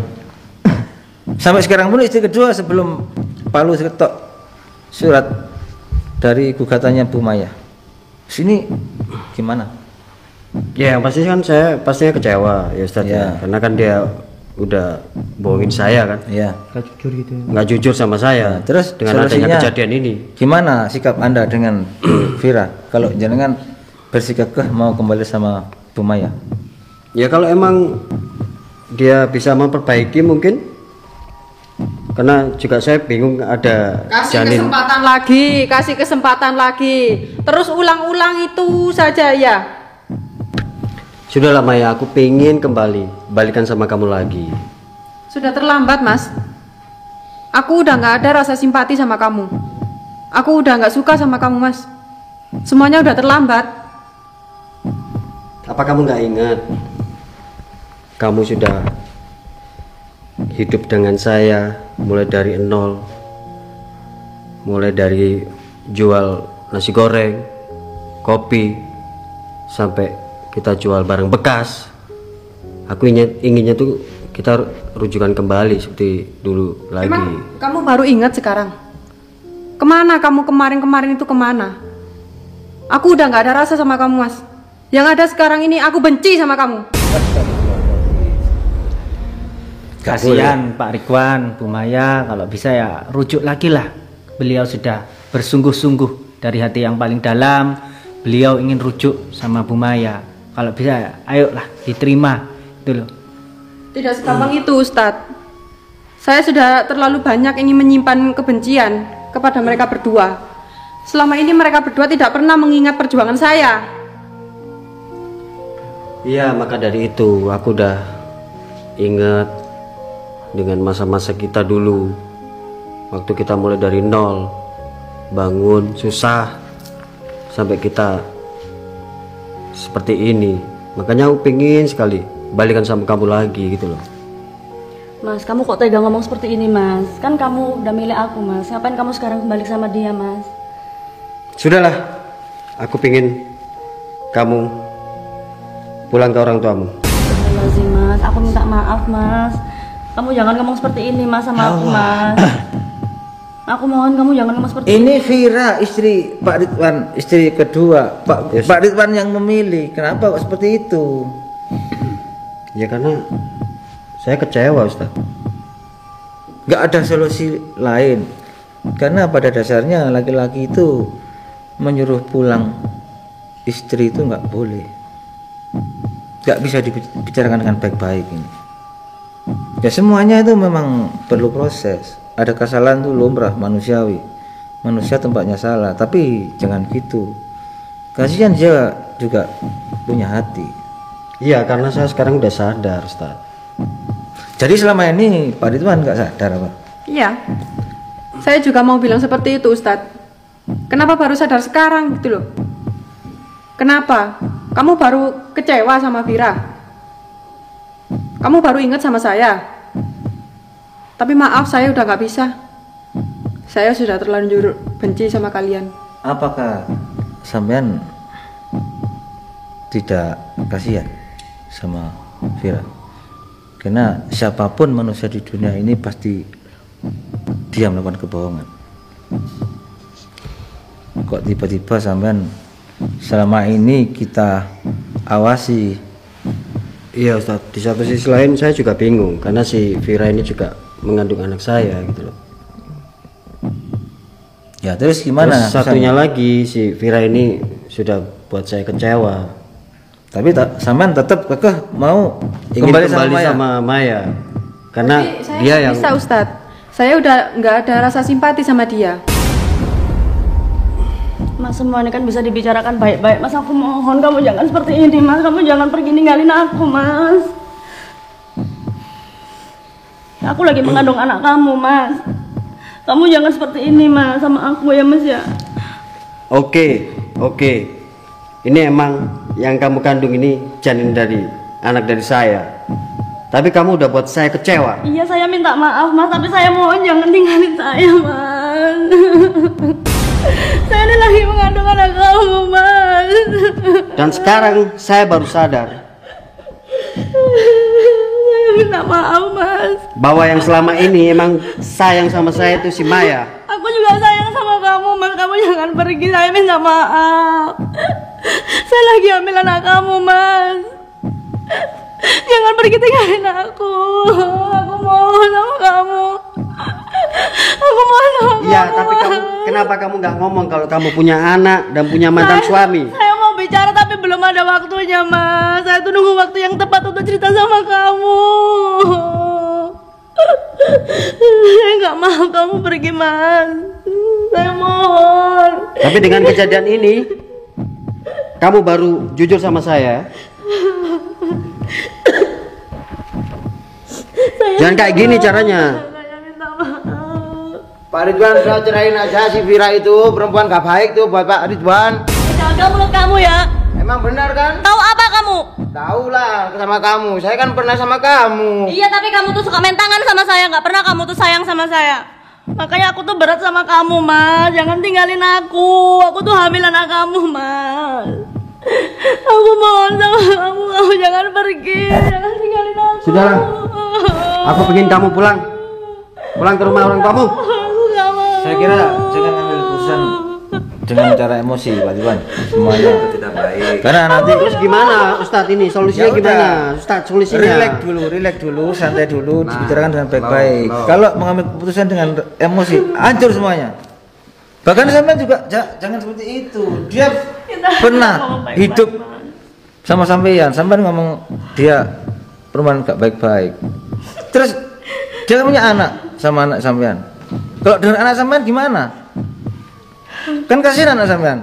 Sampai sekarang pun istri kedua sebelum palu diketok surat dari gugatannya Bu Maya. Sini gimana? Ya yang pasti kan saya pastinya kecewa ya Ustaz Ya. ya. Karena kan dia udah bohongin saya kan. Iya. Gak jujur gitu. Nggak jujur sama saya. Nah, terus dengan adanya solusinya kejadian ini. Gimana sikap Anda dengan Bu Vira? Kalau jenengan bersikap mau kembali sama Bu Maya? Ya kalau emang dia bisa memperbaiki mungkin. Karena juga saya bingung ada Kasih kesempatan lagi. Terus ulang-ulang itu saja ya. Sudahlah Maya, aku pengen kembali balikan sama kamu lagi. Sudah terlambat Mas. Aku udah nggak ada rasa simpati sama kamu. Aku udah nggak suka sama kamu Mas. Semuanya udah terlambat. Apa kamu nggak ingat? Kamu sudah hidup dengan saya mulai dari nol, mulai dari jual nasi goreng, kopi, sampai kita jual barang bekas. Aku inginnya tuh kita rujukan kembali seperti dulu lagi. Emang kamu baru ingat sekarang? Kemana kamu kemarin-kemarin itu kemana? Aku udah nggak ada rasa sama kamu Mas. Yang ada sekarang ini aku benci sama kamu. Kasihan Pak Ridwan, Bu Maya, kalau bisa ya rujuk lagi lah. Beliau sudah bersungguh-sungguh dari hati yang paling dalam. Beliau ingin rujuk sama Bu Maya. Kalau bisa ya, ayolah diterima itu loh. Tidak segampang itu Ustadz. Saya sudah terlalu banyak ingin menyimpan kebencian kepada mereka berdua. Selama ini mereka berdua tidak pernah mengingat perjuangan saya. Iya, maka dari itu aku udah ingat dengan masa-masa kita dulu. Waktu kita mulai dari nol, bangun susah sampai kita seperti ini. Makanya aku pengen sekali balikan sama kamu lagi gitu loh. Mas, kamu kok tega ngomong seperti ini, Mas? Kan kamu udah milih aku, Mas. Ngapain kamu sekarang kembali sama dia, Mas? Sudahlah, aku pingin kamu pulang ke orang tuamu. Astagfirullahaladzim, Mas, aku minta maaf, Mas. Kamu jangan ngomong seperti ini, Mas, sama aku, Mas. Aku mohon kamu jangan ngomong seperti ini. Ini Vira, istri Pak Ridwan, istri kedua. Pak Ridwan yang memilih. Kenapa kok seperti itu? Ya karena saya kecewa, Ustaz. Nggak ada solusi lain. Karena pada dasarnya laki-laki itu menyuruh pulang istri itu nggak boleh. Nggak bisa dibicarakan dengan baik-baik ini. Ya semuanya itu memang perlu proses. Ada kesalahan tuh lumrah manusiawi. Manusia tempatnya salah, tapi jangan gitu. Kasihan dia juga punya hati. Iya, karena saya sekarang udah sadar, Ustaz. Jadi selama ini Pak Ridwan nggak sadar apa? Iya. Saya juga mau bilang seperti itu, Ustadz. Kenapa baru sadar sekarang gitu loh? Kenapa? Kamu baru kecewa sama Vira? Kamu baru ingat sama saya? Tapi maaf, saya udah nggak bisa. Saya sudah terlanjur benci sama kalian. Apakah sampean tidak kasihan sama Vira? Karena siapapun manusia di dunia ini pasti dia melakukan kebohongan. Kok tiba-tiba sampean selama ini kita awasi? Iya, Ustaz. Di satu sisi lain saya juga bingung karena si Vira ini juga mengandung anak saya gitu loh. Ya terus gimana? Terus satunya lagi si Vira ini sudah buat saya kecewa. Tapi sampean tetap kekeh mau ingin kembali sama Maya. Karena saya dia yang bisa, Ustadz. Saya udah nggak ada rasa simpati sama dia. Mas, semua ini kan bisa dibicarakan baik-baik. Mas, aku mohon kamu jangan seperti ini, Mas. Kamu jangan pergi ninggalin aku, Mas. Aku lagi mengandung anak kamu, Mas. Kamu jangan seperti ini, Mas, sama aku ya, Mas ya. Oke. Ini emang yang kamu kandung ini janin dari anak dari saya. Tapi kamu udah buat saya kecewa. Iya, saya minta maaf, Mas, tapi saya mohon jangan tinggalin saya, Mas. Saya ini lagi mengandung anak kamu, Mas. Dan sekarang saya baru sadar. Saya minta maaf, Mas. Bahwa yang selama ini emang sayang sama saya itu si Maya. Aku juga sayang sama kamu, Mas. Kamu jangan pergi, saya minta maaf. Saya lagi hamil anak kamu, Mas. Jangan pergi tinggalin aku. Aku mohon sama kamu. Aku mohon sama kamu. Iya, tapi kenapa kamu nggak ngomong kalau kamu punya anak dan punya mantan suami? Saya mau bicara tapi belum ada waktunya, Mas. Saya tuh nunggu waktu yang tepat untuk cerita sama kamu. Saya nggak mau kamu pergi, Mas. Saya mohon. Tapi dengan kejadian ini, kamu baru jujur sama saya. Jangan kayak gini caranya. Pak Ridwan sudah cerain aja si Vira itu perempuan gak baik tuh buat Pak Ridwan. Jaga mulut kamu ya. Emang benar kan? Tahu apa kamu? Tahu lah sama kamu. Saya kan pernah sama kamu. Iya, tapi kamu tuh suka main tangan sama saya. Nggak pernah kamu tuh sayang sama saya. Makanya aku tuh berat sama kamu, Mas. Jangan tinggalin aku. Aku tuh hamil anak kamu, Mas. Aku mohon sama kamu jangan pergi. Jangan tinggalin aku. Sudahlah. Aku pengen kamu pulang ke rumah orang tuamu. Saya kira jangan ambil keputusan dengan cara emosi, Pak Ridwan. Semuanya tidak baik. Karena nanti terus gimana, Ustadz ini solusinya gimana? Ustadz solusinya. Relax dulu, santai dulu, dibicarakan dengan baik-baik. Kalau mengambil keputusan dengan emosi, hancur semuanya. Bahkan sampean juga jangan seperti itu. Dia pernah hidup sama sampean ngomong dia perempuan gak baik-baik. Terus dia punya anak sama anak sampean. Kalau dengan anak sampean gimana? Kan kasihan anak sampean.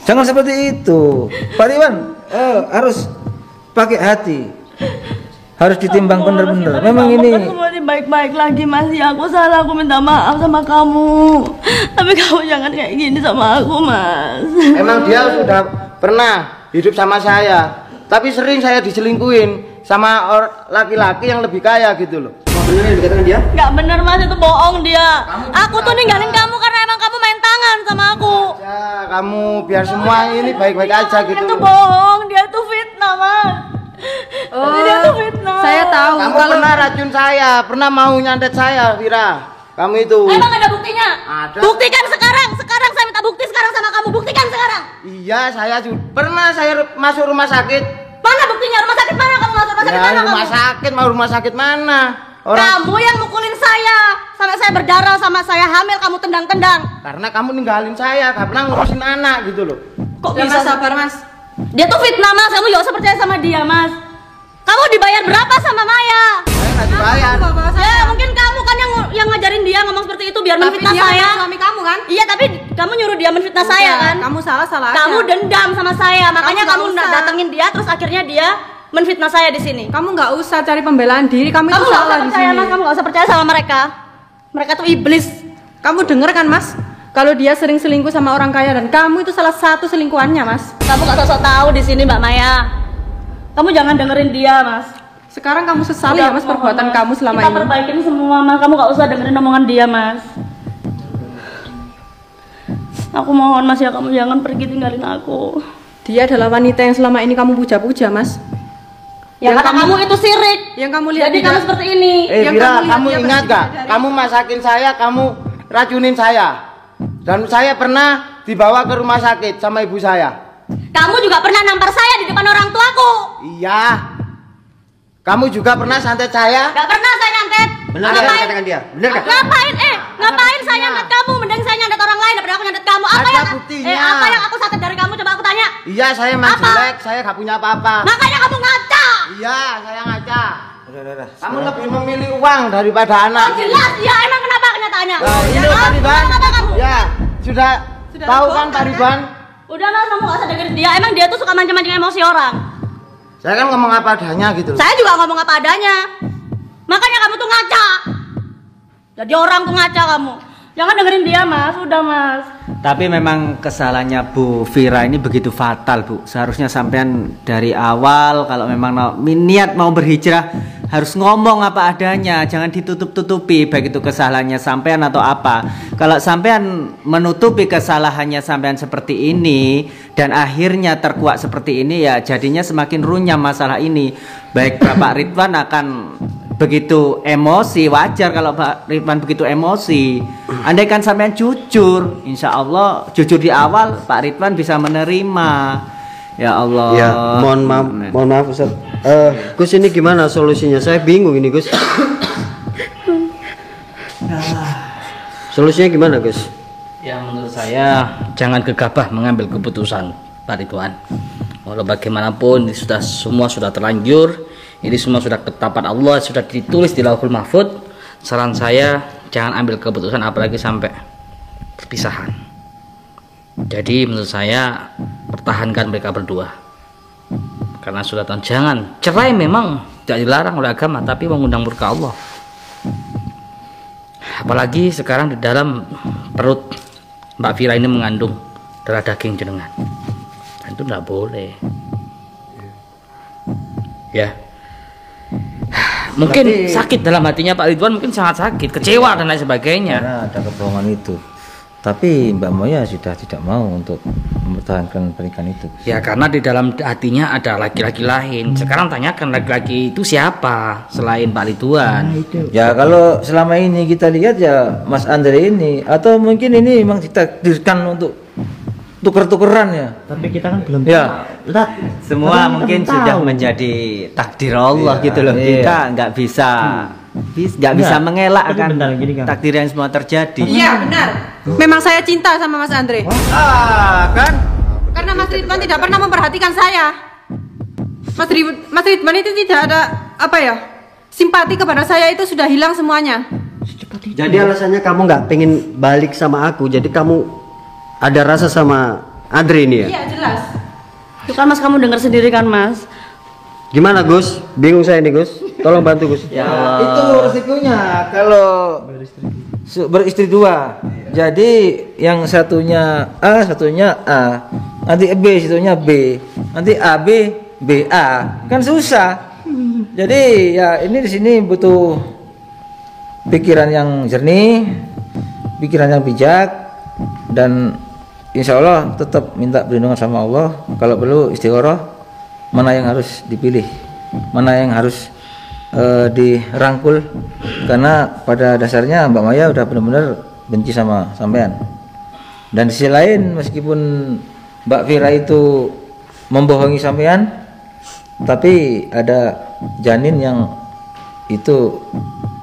Jangan seperti itu. Pak Ridwan harus pakai hati. Harus ditimbang bener-bener. Memang ini semua ini baik-baik lagi, Mas. Ya, aku salah, aku minta maaf sama kamu. Tapi kamu jangan kayak gini sama aku, Mas. Emang dia sudah pernah hidup sama saya. Tapi sering saya diselingkuhin sama laki-laki yang lebih kaya gitu loh. Bener yang dikatakan dia? Nggak bener, Mas, itu bohong dia. Aku tuh ninggalin kamu karena emang kamu main tangan tunangan sama aku. Ya, kamu biar semua ini baik-baik aja gitu. Itu bohong, dia tuh fitnah, Mas. Oh, dia tuh fitnah. saya tahu. Kamu pernah racun saya, pernah mau nyantet saya, Vira. Kamu itu. Emang ada buktinya? Ada. Buktikan sekarang. Sekarang saya minta bukti sekarang sama kamu. Buktikan sekarang. Iya, pernah saya masuk rumah sakit. Mana buktinya? Rumah sakit mana kamu masuk? Rumah sakit mana kamu? Rumah sakit mana? Kamu yang mukulin saya sampai saya berdarah, sama saya hamil kamu tendang-tendang. Karena kamu ninggalin saya, gak pernah ngurusin anak gitu loh. Kok Ya, bisa? Mas, sabar Mas. Dia tuh fitnah, Mas. Kamu gak usah percaya sama dia, Mas. Kamu dibayar berapa sama Maya? Saya nggak dibayar. Ya, mungkin kamu kan yang ngajarin dia ngomong seperti itu biar Tapi menfitnah dia saya. kan suami kamu kan? Iya, tapi kamu nyuruh dia menfitnah saya kan? Kamu salah aja. Kamu dendam sama saya, makanya nggak kamu usah. datengin dia, terus akhirnya dia menfitnah saya di sini. Kamu nggak usah cari pembelaan diri. Kamu itu Kamu nggak salah usah di percaya, sini. Mas. Kamu nggak usah percaya sama mereka. Mereka tuh iblis. Kamu denger kan Mas? Kalau dia sering selingkuh sama orang kaya dan kamu itu salah satu selingkuhannya Mas. Kamu nggak sosok tahu di sini, Mbak Maya. Kamu jangan dengerin dia, Mas. Sekarang kamu sesali ya Mas perbuatan kamu selama Kita ini. perbaikin semua, Mas. Kamu nggak usah dengerin omongan dia, Mas. Aku mohon, Mas, ya kamu jangan pergi tinggalin aku. Dia adalah wanita yang selama ini kamu puja-puja Mas. Ya kata kamu itu sirik. Yang kamu lihat Jadi kamu seperti ini. Yang Vira, kamu lihat kamu dia ingat bersih gak? dari- Kamu masakin saya, kamu racunin saya. Dan saya pernah dibawa ke rumah sakit sama ibu saya. Kamu juga pernah nampar saya di depan orang tuaku. Iya. Kamu juga pernah santet saya? Gak pernah saya nyantet. Benar nggak katakan dia? Benar nggak? Ngapain? Ngapain saya nyantet kamu? Mending saya nyantet orang lain daripada aku nyantet kamu. Ada buktinya. Apa yang aku santet dari kamu? Coba aku tanya. Iya, saya emang Apa? jelek, saya gak punya apa-apa. Makanya kamu ngaca. Iya, saya ngaca. Udah. Kamu lebih memilih uang daripada anak. Oh, jelas. Ya emang kenapa kenyataannya? Nah, ini Hah? Pak Ridwan. Kenapa kamu? Ya, sudah tahu kan Pak Ridwan? Udah, Mas, kamu gak usah dengerin dia. Emang dia tuh suka mancing-mancing emosi orang. Saya kan ngomong apa adanya gitu loh. Saya juga ngomong apa adanya. Makanya kamu tuh ngaca. Jadi orang tuh ngaca kamu. Jangan dengerin dia, Mas. Udah, Mas. Tapi memang kesalahannya Bu Vira ini begitu fatal, Bu. Seharusnya sampean dari awal kalau memang niat mau berhijrah harus ngomong apa adanya, jangan ditutup-tutupi baik itu kesalahannya sampean atau apa. Kalau sampean menutupi kesalahannya sampean seperti ini dan akhirnya terkuak seperti ini, ya jadinya semakin runyam masalah ini. Baik Bapak Ridwan akan begitu emosi, wajar kalau Pak Ridwan begitu emosi. Andaikan sampean jujur, insya Allah jujur di awal Pak Ridwan bisa menerima. Ya Allah. Ya, mohon maaf Ustaz. Gus, ini gimana solusinya? Saya bingung ini Gus. Solusinya gimana Gus? Ya menurut saya jangan gegabah mengambil keputusan Pak Ridwan. Walau bagaimanapun ini semua sudah terlanjur, ini semua sudah ketetapan Allah, sudah ditulis di Lauhul Mahfud. Saran saya jangan ambil keputusan apalagi sampai perpisahan. Jadi menurut saya pertahankan mereka berdua. Karena sudah tahu, jangan cerai memang tidak dilarang oleh agama, tapi mengundang murka Allah. Apalagi sekarang di dalam perut Mbak Vira ini mengandung darah daging jenengan. Dan itu tidak boleh. Ya. Mungkin Berarti- sakit dalam hatinya Pak Ridwan, mungkin sangat sakit, kecewa dan lain sebagainya. Karena ada kebohongan itu. Tapi Mbak Moya sudah tidak mau untuk mempertahankan pernikahan itu. Ya karena di dalam hatinya ada laki-laki lain. Sekarang tanyakan laki-laki itu siapa selain Pak Ridwan. Ya kalau selama ini kita lihat ya Mas Andre ini, atau mungkin ini memang ditakdirkan untuk tuker-tukeran ya. Tapi kita kan belum Ya, semua mungkin sudah menjadi takdir Allah Iya, gitu loh. iya. Kita nggak bisa bisa mengelak kan takdir yang semua terjadi. Iya benar. Memang saya cinta sama Mas Andre. Kan? Karena Mas Ridwan tidak pernah memperhatikan saya. Mas Ridwan itu tidak ada apa ya, simpati kepada saya itu sudah hilang semuanya. Jadi alasannya kamu nggak pengen balik sama aku, jadi kamu ada rasa sama Andre ini ya? Iya jelas. Itu kan Mas, kamu dengar sendiri kan Mas. Gimana Gus? Bingung saya nih Gus. Tolong bantu Gus. Ya, itu resikonya kalau beristri dua. Jadi yang satunya A, satunya A. Nanti B, satunya B. Nanti AB, BA. Kan susah. Jadi ya ini di sini butuh pikiran yang jernih, pikiran yang bijak, dan insya Allah tetap minta perlindungan sama Allah. Kalau perlu istikharah, mana yang harus dipilih, mana yang harus dirangkul, karena pada dasarnya Mbak Maya udah benar-benar benci sama sampean. Dan di sisi lain, meskipun Mbak Vira itu membohongi sampean, tapi ada janin yang itu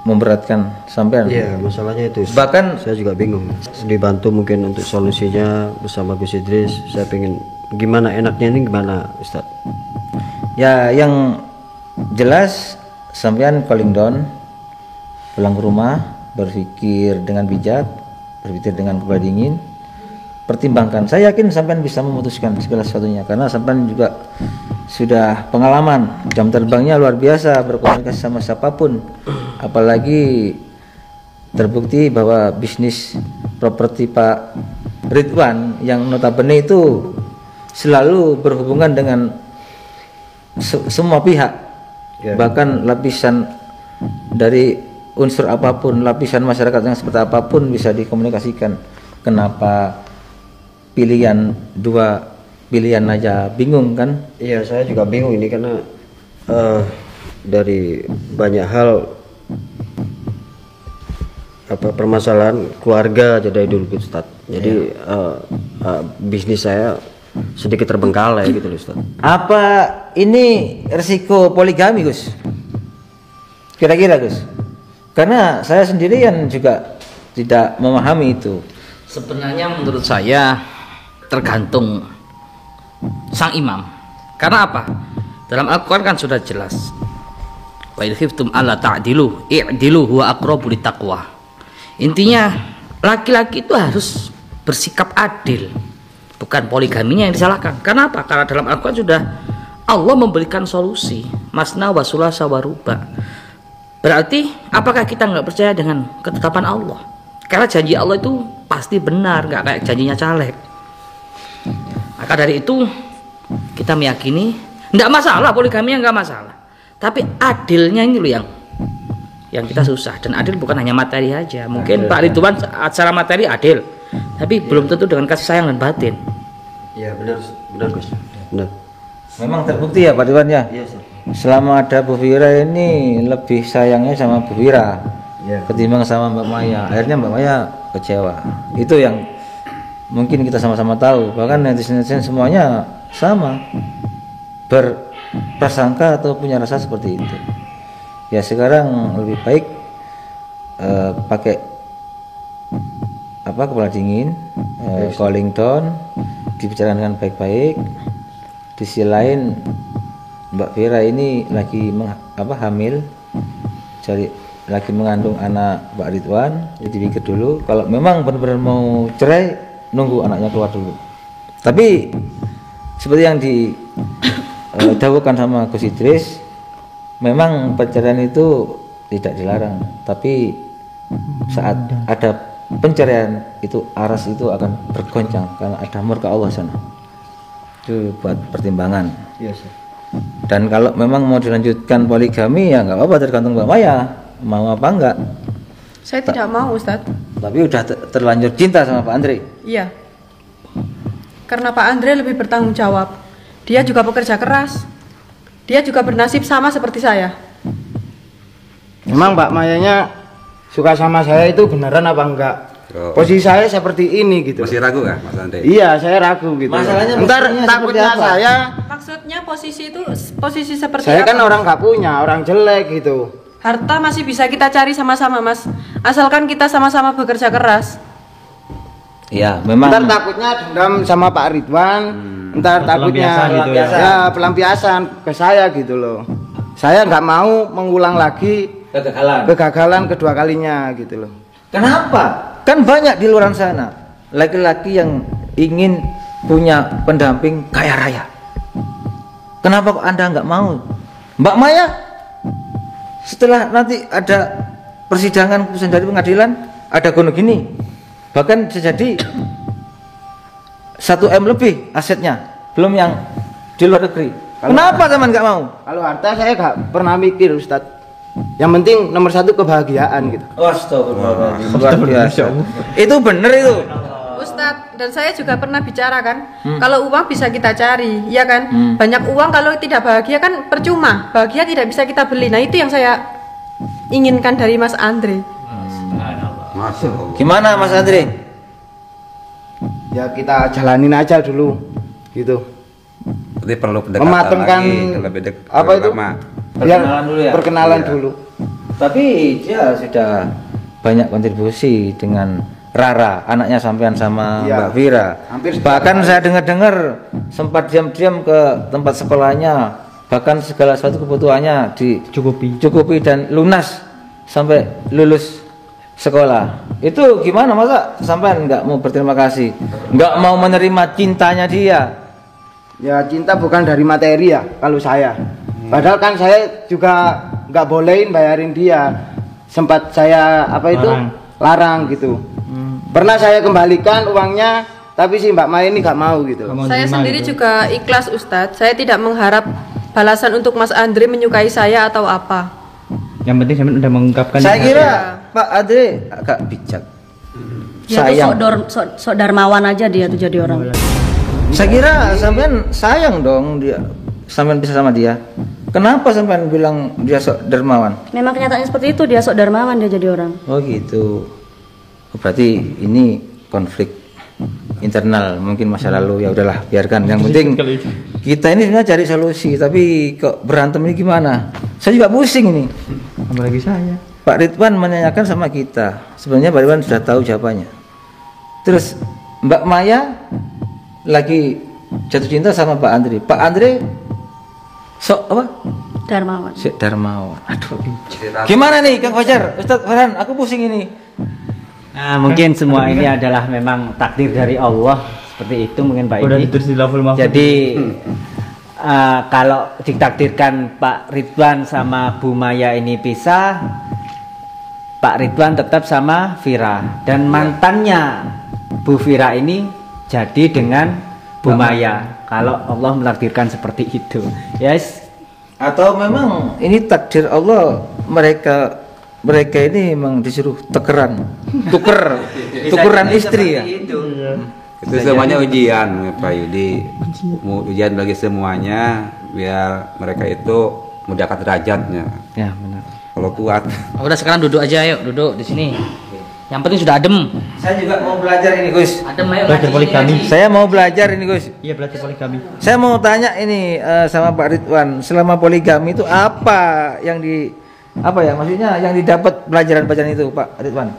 memberatkan sampean. Iya, masalahnya itu. Bahkan saya juga bingung. Dibantu mungkin untuk solusinya bersama Gus Idris. Saya pengen gimana enaknya ini gimana, Ustaz? Ya, yang jelas sampean calling down, pulang ke rumah, berpikir dengan bijak, berpikir dengan kepala dingin, pertimbangkan. Saya yakin sampean bisa memutuskan segala sesuatunya karena sampean juga sudah pengalaman, jam terbangnya luar biasa, berkomunikasi sama siapapun, apalagi terbukti bahwa bisnis properti Pak Ridwan yang notabene itu selalu berhubungan dengan semua pihak. Bahkan lapisan dari unsur apapun, lapisan masyarakat yang seperti apapun bisa dikomunikasikan. Kenapa pilihan dua pilihan aja bingung kan? Iya, saya juga bingung ini karena dari banyak hal permasalahan keluarga jadi dulu Ustaz. Jadi bisnis saya sedikit terbengkalai gitu loh Ustaz. Apa ini resiko poligami Gus? Kira-kira Gus? Karena saya sendirian juga tidak memahami itu. Sebenarnya menurut saya tergantung sang imam. Karena apa? Dalam Al-Quran kan sudah jelas. Wa in khiftum alla ta'dilu i'dilu huwa aqrabu littaqwa. Intinya laki-laki itu harus bersikap adil. Bukan poligaminya yang disalahkan. Karena apa? Karena dalam Al-Quran sudah Allah memberikan solusi masna wa sulasa wa ruba. Berarti apakah kita nggak percaya dengan ketetapan Allah? Karena janji Allah itu pasti benar, nggak kayak janjinya caleg. Maka dari itu kita meyakini nggak masalah, poligaminya nggak masalah. Tapi adilnya ini loh yang kita susah. Dan adil bukan hanya materi aja. Mungkin Pak Ridwan secara materi adil, tapi belum tentu dengan kasih sayang dan batin. Iya benar Gus. Benar. Memang terbukti ya Pak Ridwan ya. Iya sih. Selama ada Bu Vira ini lebih sayangnya sama Bu Vira ketimbang sama Mbak Maya. Akhirnya Mbak Maya kecewa. Itu yang mungkin kita sama-sama tahu. Bahkan netizen semuanya sama berprasangka atau punya rasa seperti itu. Ya sekarang lebih baik pakai kepala dingin, calling down, dibicarakan dengan baik-baik. Di sisi lain Mbak Vira ini lagi hamil, jadi lagi mengandung anak Pak Ridwan. Jadi pikir dulu, kalau memang benar-benar mau cerai, nunggu anaknya keluar dulu. Tapi seperti yang didawukan sama Gus Idris, memang perceraian itu tidak dilarang, tapi saat ada penceraian itu aras itu akan bergoncang karena ada murka Allah sana. Itu buat pertimbangan. Iya sih. Dan kalau memang mau dilanjutkan poligami ya nggak apa-apa, tergantung Mbak Maya mau apa enggak. Saya tidak mau Ustadz. Tapi udah terlanjur cinta sama Pak Andre. Iya. Karena Pak Andre lebih bertanggung jawab. Dia juga pekerja keras. Dia juga bernasib sama seperti saya. Emang Mbak Mayanya suka sama saya itu beneran apa enggak? Posisi saya seperti ini gitu. Masih ragu kan Mas Andre? Iya, saya ragu gitu. Masalahnya ntar takutnya saya. Maksudnya posisi itu posisi seperti Saya apa? kan orang nggak punya, orang jelek gitu. Harta masih bisa kita cari sama-sama Mas. Asalkan kita sama-sama bekerja keras. Iya, memang. Ntar takutnya dendam sama Pak Ridwan. Ntar takutnya gitu ya. ya pelampiasan ke saya gitu loh. Saya nggak mau mengulang lagi kegagalan kedua kalinya gitu loh. Kenapa? Kan banyak di luar sana laki-laki yang ingin punya pendamping kaya raya. Kenapa kok Anda nggak mau? Mbak Maya setelah nanti ada persidangan keputusan dari pengadilan ada gono gini, bahkan bisa jadi 1 M lebih asetnya, belum yang di luar negeri. Kenapa teman nggak mau? Kalau harta saya nggak pernah mikir Ustadz. Yang penting nomor 1 kebahagiaan gitu. Astagfirullahaladzim, luar biasa. Itu bener itu. Dan saya juga pernah bicara kan, kalau uang bisa kita cari, ya kan? Banyak uang kalau tidak bahagia kan percuma. Bahagia tidak bisa kita beli. Nah, itu yang saya inginkan dari Mas Andre. Gimana Mas Andre? Ya kita jalanin aja dulu gitu. Jadi perlu pendekatan Mematangkan lagi, lebih apa itu? lama. Perkenalan dulu ya? Perkenalan Iya. dulu. Tapi dia sudah banyak kontribusi dengan Rara, anaknya sampean sama Iya. Mbak Vira. Hampir Bahkan saya dengar-dengar sempat diam-diam ke tempat sekolahnya, bahkan segala sesuatu kebutuhannya dicukupi dan lunas sampai lulus sekolah. Itu gimana, masa sampean nggak mau berterima kasih, nggak mau menerima cintanya dia? Ya cinta bukan dari materi ya kalau saya. Padahal kan saya juga nggak bolehin bayarin dia. Sempat saya apa itu larang gitu. Pernah saya kembalikan uangnya, tapi si Mbak Maya ini nggak mau gitu. Saya sendiri juga ikhlas Ustadz. Saya tidak mengharap balasan untuk Mas Andre menyukai saya atau apa. Yang penting sampean udah mengungkapkan. Saya kira Pak Andre agak bijak. Dia tuh sok darmawan aja dia tuh jadi orang. Saya kira sampean sayang dong dia, sampean bisa sama dia. Kenapa sampean bilang dia sok dermawan? Memang kenyataannya seperti itu, dia sok darmawan dia jadi orang. Oh gitu. Berarti ini konflik internal, mungkin masa lalu. Ya udahlah, biarkan. Yang penting kita ini sebenarnya cari solusi, tapi kok berantem ini gimana? Saya juga pusing ini. Apalagi saya. Pak Ridwan menanyakan sama kita. Sebenarnya Pak Ridwan sudah tahu jawabannya. Terus Mbak Maya lagi jatuh cinta sama Pak Andre. Pak Andre sok apa? Darmawan. Si Darmawan. Aduh. Gimana nih Kang Fajar? Ustadz Farhan, aku pusing ini. Nah, mungkin semua ini adalah memang takdir dari Allah, seperti itu mungkin Pak Udah ini. ditulis di level mahfud. Jadi kalau ditakdirkan Pak Ridwan sama Bu Maya ini pisah, Pak Ridwan tetap sama Vira dan mantannya Bu Vira ini jadi dengan Bu Maya. Kalau Allah menakdirkan seperti itu, yes. Atau memang ini takdir Allah, mereka ini memang disuruh tukeran istri ya. Itu semuanya ujian Pak Yudi. Ujian bagi semuanya biar mereka itu mudahkan derajatnya. Ya benar. Kalau kuat. Udah sekarang duduk aja, yuk duduk di sini. Yang penting sudah adem. Saya juga mau belajar ini Gus. Adem ayo. Belajar poligami. Saya mau belajar ini Gus. Iya, belajar poligami. Saya mau tanya ini sama Pak Ridwan, selama poligami itu apa yang maksudnya yang didapat pelajaran-pelajaran itu Pak Ridwan?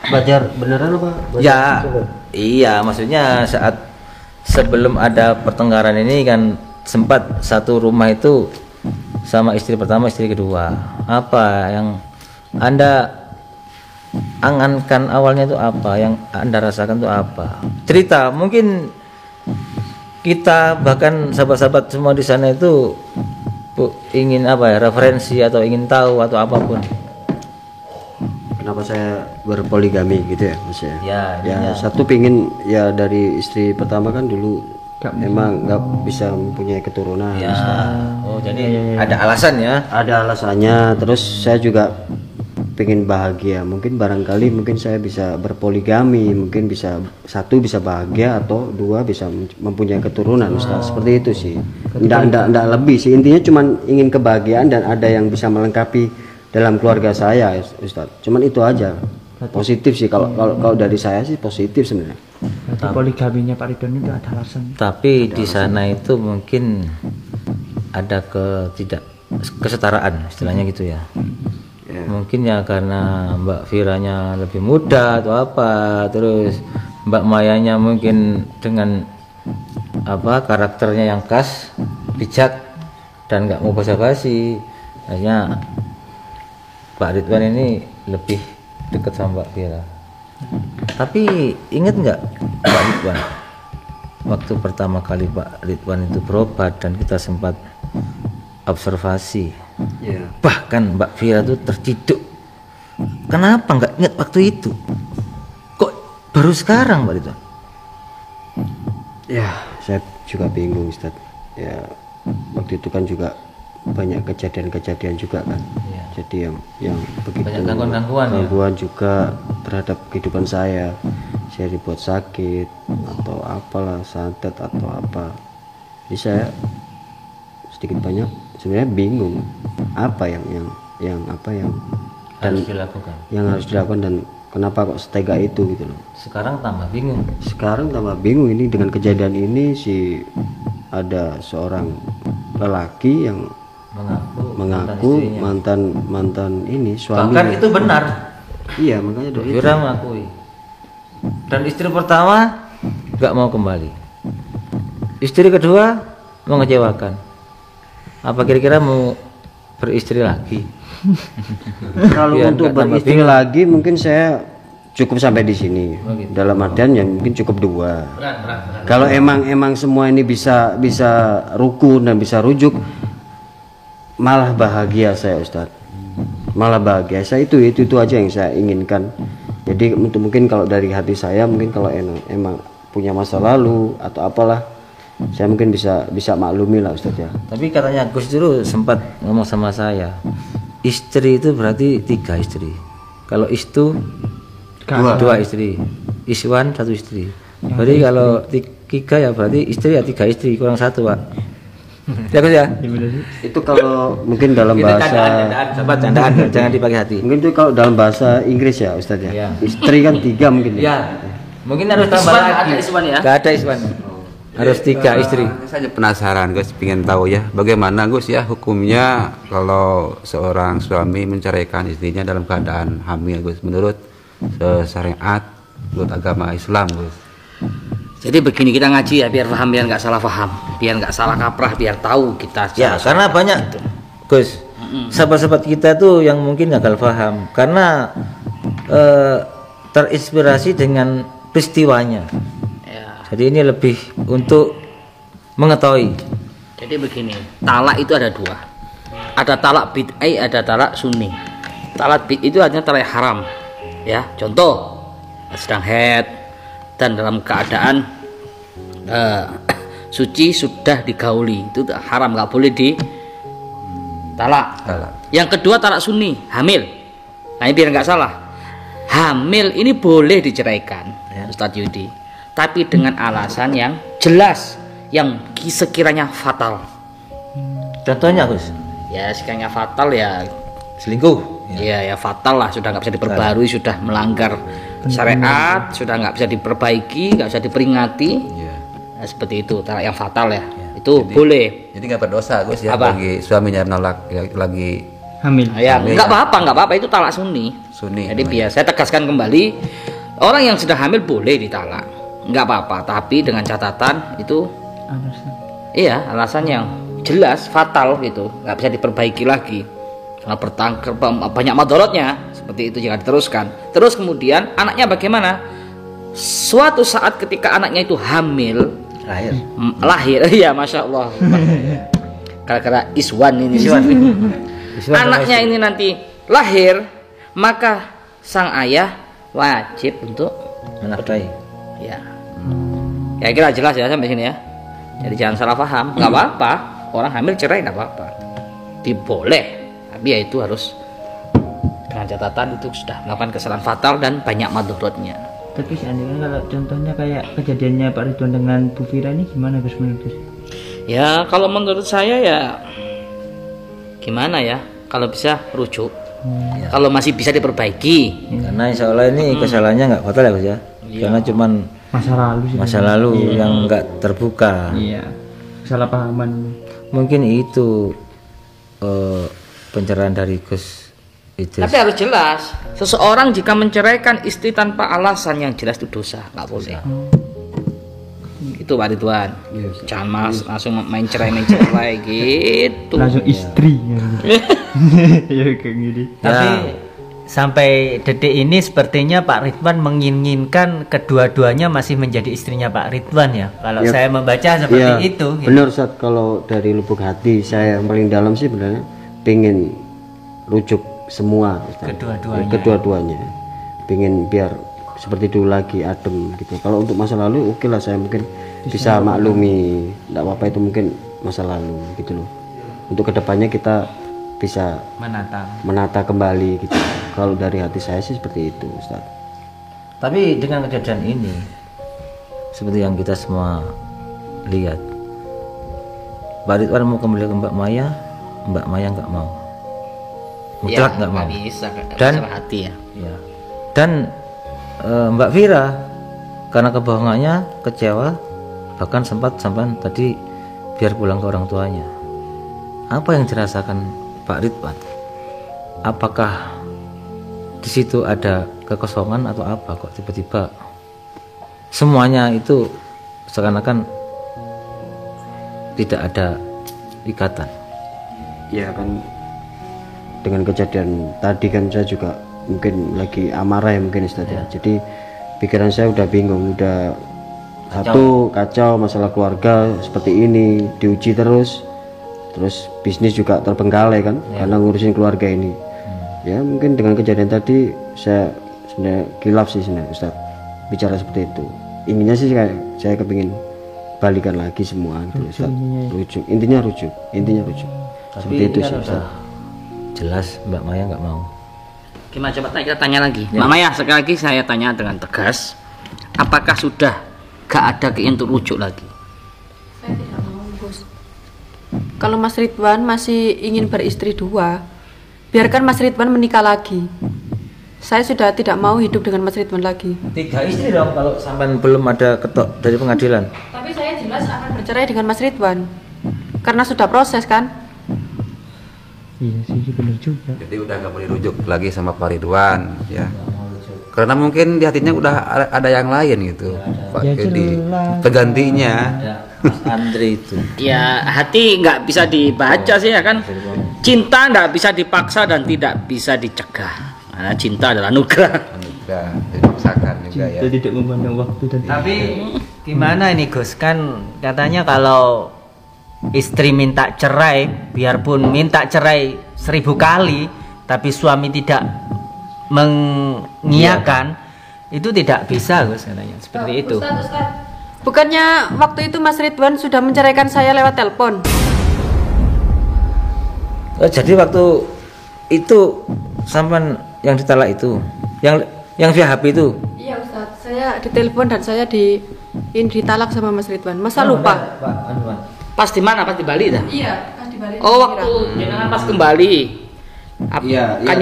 Belajar beneran apa? Ya, iya maksudnya saat sebelum ada pertengkaran ini kan sempat satu rumah itu sama istri pertama, istri kedua. Apa yang Anda angankan awalnya itu apa? Yang Anda rasakan itu apa? Cerita, mungkin kita bahkan sahabat-sahabat semua di sana itu ingin referensi atau ingin tahu atau apapun. Kenapa saya berpoligami gitu ya Mas ya? Ya, satu pingin ya dari istri pertama kan dulu emang nggak bisa mempunyai keturunan. Ya. Oh, jadi ada alasan ya? Ada alasannya. Terus saya juga pengen bahagia. Mungkin barangkali saya bisa berpoligami. Mungkin satu bisa bahagia atau dua bisa mempunyai keturunan. Ustaz. Seperti itu sih. Nggak lebih sih. Intinya cuma ingin kebahagiaan dan ada yang bisa melengkapi dalam keluarga saya, Ustaz. Cuman itu aja. Positif sih kalau dari saya sih positif sebenarnya. Berarti poligaminya Pak Ridwan itu ada alasan. Tapi di sana itu mungkin ada kesetaraan istilahnya gitu ya. Mungkin ya karena Mbak Viranya lebih muda atau apa, terus Mbak Mayanya mungkin dengan karakternya yang khas, bijak dan nggak mau basa-basi, akhirnya Pak Ridwan ini lebih dekat sama Mbak Vira. Tapi ingat nggak Pak Ridwan, waktu pertama kali Pak Ridwan itu berobat dan kita sempat observasi, bahkan Mbak Vira itu terciduk. Kenapa nggak ingat waktu itu? Kok baru sekarang Pak Ridwan? Ya, saya juga bingung Ustaz. Ya, waktu itu kan juga banyak kejadian-kejadian juga kan. Jadi yang begitu banyak gangguan juga terhadap kehidupan saya. saya dibuat sakit atau apalah, santet atau apa. Jadi saya sedikit banyak sebenarnya bingung apa yang harus dilakukan. Yang harus dilakukan dan kenapa kok setega itu gitu loh. Sekarang tambah bingung. Sekarang tambah bingung ini dengan kejadian ini, ada seorang lelaki yang mengaku mantan ini suami. Bahkan itu benar. Iya, makanya dari itu. Fira mengakui. Dan istri pertama nggak mau kembali. Istri kedua mengecewakan. Apa kira-kira mau beristri lagi? Kalau untuk beristri lagi mungkin saya cukup sampai di sini. Dalam artian ya mungkin cukup 2. Kalau emang semua ini bisa rukun dan bisa rujuk, malah bahagia saya, Ustadz. Malah bahagia saya, itu aja yang saya inginkan. Jadi mungkin kalau dari hati saya, mungkin kalau emang punya masa lalu atau apalah, saya mungkin bisa maklumi lah, Ustadz ya. Tapi katanya Gus dulu sempat ngomong sama saya, istri itu berarti 3 istri. Kalau istu 2 istri, iswan 1 istri. Berarti kalau 3 ya berarti istri ya 3 istri kurang 1, Pak. Ya Gus ya. Itu kalau mungkin dalam bahasa candaan, jangan dipakai hati. Mungkin itu kalau dalam bahasa Inggris ya, Ustadz ya. Istri kan 3 mungkin ya. Mungkin harus tambah lagi. Gak ada iswan. Harus 3 istri. Saya penasaran Gus, ingin tahu ya bagaimana Gus ya hukumnya kalau seorang suami menceraikan istrinya dalam keadaan hamil Gus, menurut syariat, menurut agama Islam Gus. Jadi begini, kita ngaji ya biar paham, biar nggak salah paham, biar nggak salah kaprah, biar tahu kita. Ya karena banyak Gus, sahabat-sahabat kita tuh yang mungkin gagal paham karena terinspirasi dengan peristiwanya. Jadi ini lebih untuk mengetahui. Jadi begini, talak itu ada 2. Ada talak bid'ai, ada talak sunni. Talak bid'ai itu artinya talak haram. Ya, contoh sedang haid dan dalam keadaan suci sudah digauli, itu haram, nggak boleh di talak. Yang kedua talak sunni, hamil. Nah ini biar nggak salah, hamil ini boleh diceraikan, Ustadz Yudi, tapi dengan alasan yang jelas, yang sekiranya fatal. Contohnya Gus? Ya sekiranya fatal ya selingkuh. Ya fatal lah, sudah nggak bisa diperbarui, sudah melanggar syariat, sudah nggak bisa diperbaiki, nggak bisa diperingati. Nah, seperti itu, talak yang fatal ya. Itu jadi, boleh. Jadi nggak berdosa Gus ya bagi suaminya menolak lagi hamil. Ya nggak apa-apa, itu talak sunni. Jadi biar saya tegaskan kembali, orang yang sedang hamil boleh ditalak, nggak apa-apa, tapi dengan catatan itu alasan yang jelas fatal gitu, nggak bisa diperbaiki lagi. Karena banyak madorotnya, seperti itu jika diteruskan. Terus kemudian anaknya bagaimana? Suatu saat ketika anaknya itu hamil, lahir, ya masya Allah, gara-gara iswan ini, anaknya ini nanti lahir, maka sang ayah wajib untuk menafkahi. Ya kira jelas ya sampai sini ya. Jadi jangan salah paham, nggak apa-apa, orang hamil cerai nggak apa-apa, diboleh. Tapi ya itu harus dengan catatan itu sudah melakukan kesalahan fatal dan banyak madorotnya. Tapi seandainya kalau contohnya kayak kejadiannya Pak Ridwan dengan Bu Fira ini gimana Gus menurut Gus? Ya kalau menurut saya ya gimana ya, kalau bisa rujuk, kalau masih bisa diperbaiki. Karena insya Allah ini kesalahannya nggak fatal ya Gus ya, karena cuman masa lalu yang nggak terbuka. Kesalahpahaman. Mungkin itu pencerahan dari Gus Idris. Tapi harus jelas, seseorang jika menceraikan istri tanpa alasan yang jelas itu dosa, nggak boleh. Itu Pak Ridwan. Jangan langsung main cerai gitu. Langsung istri. Ya kayak gini. Tapi sampai detik ini sepertinya Pak Ridwan menginginkan kedua-duanya masih menjadi istrinya Pak Ridwan ya. Kalau saya membaca seperti itu. Benar Ustadz, kalau dari lubuk hati saya yang paling dalam sih benar pengen rujuk semua kedua-duanya, pengen biar seperti dulu lagi adem gitu. Kalau untuk masa lalu oke lah, saya mungkin bisa maklumi, tidak apa-apa, itu mungkin masa lalu gitu loh. Untuk kedepannya kita bisa menata kembali gitu. Kalau dari hati saya sih seperti itu Ustaz. Tapi dengan kejadian ini, seperti yang kita semua lihat, Pak Ridwan mau kembali ke Mbak Maya nggak mau, mutlak nggak mau. Bisa, Dan hati ya. Ya. Dan Mbak Vira karena kebohongannya kecewa, bahkan sempat sampai tadi biar pulang ke orang tuanya. Apa yang dirasakan Pak Ridwan? Apakah di situ ada kekosongan atau apa kok tiba-tiba semuanya itu seakan-akan tidak ada ikatan? Ya kan dengan kejadian tadi kan saya juga mungkin lagi amarah ya mungkin Ustaz ya. Jadi pikiran saya udah bingung, udah kacau masalah keluarga seperti ini, diuji terus bisnis juga terbengkalai kan karena ngurusin keluarga ini. Ya mungkin dengan kejadian tadi saya sebenarnya kilaf sih sebenarnya Ustaz bicara seperti itu. Inginnya sih saya kepingin balikan lagi semua gitu Ustaz. Intinya rujuk. Tapi Seperti itu sih kan Ustaz. Jelas Mbak Maya nggak mau. Gimana coba kita tanya lagi. Mbak Maya, sekali lagi saya tanya dengan tegas, apakah sudah gak ada keinginan untuk rujuk lagi? Saya tidak mau, Bos. Kalau Mas Ridwan masih ingin beristri 2, biarkan Mas Ridwan menikah lagi. Saya sudah tidak mau hidup dengan Mas Ridwan lagi. 3 istri dong kalau sampai belum ada ketok dari pengadilan. Tapi saya jelas akan bercerai dengan Mas Ridwan. Karena sudah proses kan? Iya sih benar juga. Jadi udah nggak boleh rujuk lagi sama Pak Ridwan ya. Karena mungkin di hatinya udah ada yang lain gitu. Pak Ya, jadi jelas. penggantinya. Ya, Mas Andre itu. Ya hati nggak bisa dibaca sih ya kan. Cinta nggak bisa dipaksa dan tidak bisa dicegah. Karena cinta adalah anugerah. Udah dipaksakan juga ya. Kita tidak memandang waktu dan Tapi gimana ini Gus? Kan katanya kalau istri minta cerai, biarpun minta cerai 1000 kali, tapi suami tidak mengiyakan, itu tidak bisa Gus katanya. Seperti itu. Ustaz. Bukannya waktu itu Mas Ridwan sudah menceraikan saya lewat telepon? Jadi waktu itu sampai yang ditalak itu, yang via HP itu. Iya Ustaz, saya ditelepon dan saya ditalak sama Mas Ridwan. Masa lupa? Pak Anwar. Pas di mana? Pas di Bali dah? Iya, pas di Bali. Oh waktu jenengan pas kembali. Kan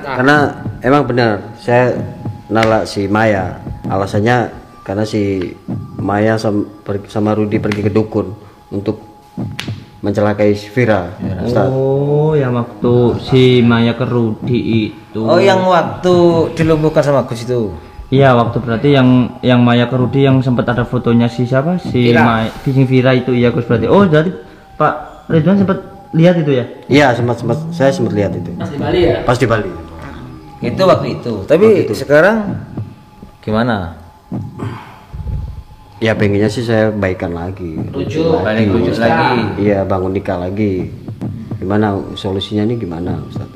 karena emang benar saya nolak si Maya. Alasannya karena si Maya sama Rudi pergi ke dukun untuk mencelakai Vira. Ustaz. Oh, yang waktu si Maya ke Rudi itu. Oh, yang waktu dilumpuhkan sama Gus itu. Iya, waktu berarti yang Maya ke Rudi yang sempat ada fotonya si siapa? Si Vira. Vira itu iya Gus berarti. Oh, jadi Pak Ridwan sempat lihat itu ya? Iya, saya sempat lihat itu. Pas di Bali ya? Pas di Bali. Itu waktu itu. Tapi sekarang gimana? Ya pengennya sih saya baikan lagi. Rujuk, balik rujuk lagi. Iya, bangun nikah lagi. Gimana solusinya ini gimana Ustaz?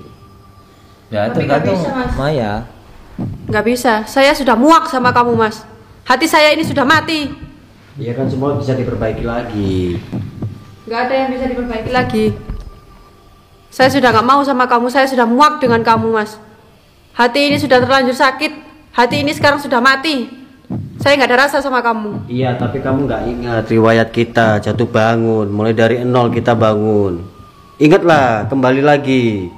Ya Tapi tergantung nggak bisa, Mas. Maya. Nggak bisa, saya sudah muak sama kamu Mas. Hati saya ini sudah mati. Iya kan semua bisa diperbaiki lagi. Nggak ada yang bisa diperbaiki lagi. Saya sudah nggak mau sama kamu, saya sudah muak dengan kamu Mas. Hati ini sudah terlanjur sakit, hati ini sekarang sudah mati. Saya nggak ada rasa sama kamu. Iya, tapi kamu nggak ingat riwayat kita jatuh bangun, mulai dari nol kita bangun. Ingatlah, kembali lagi.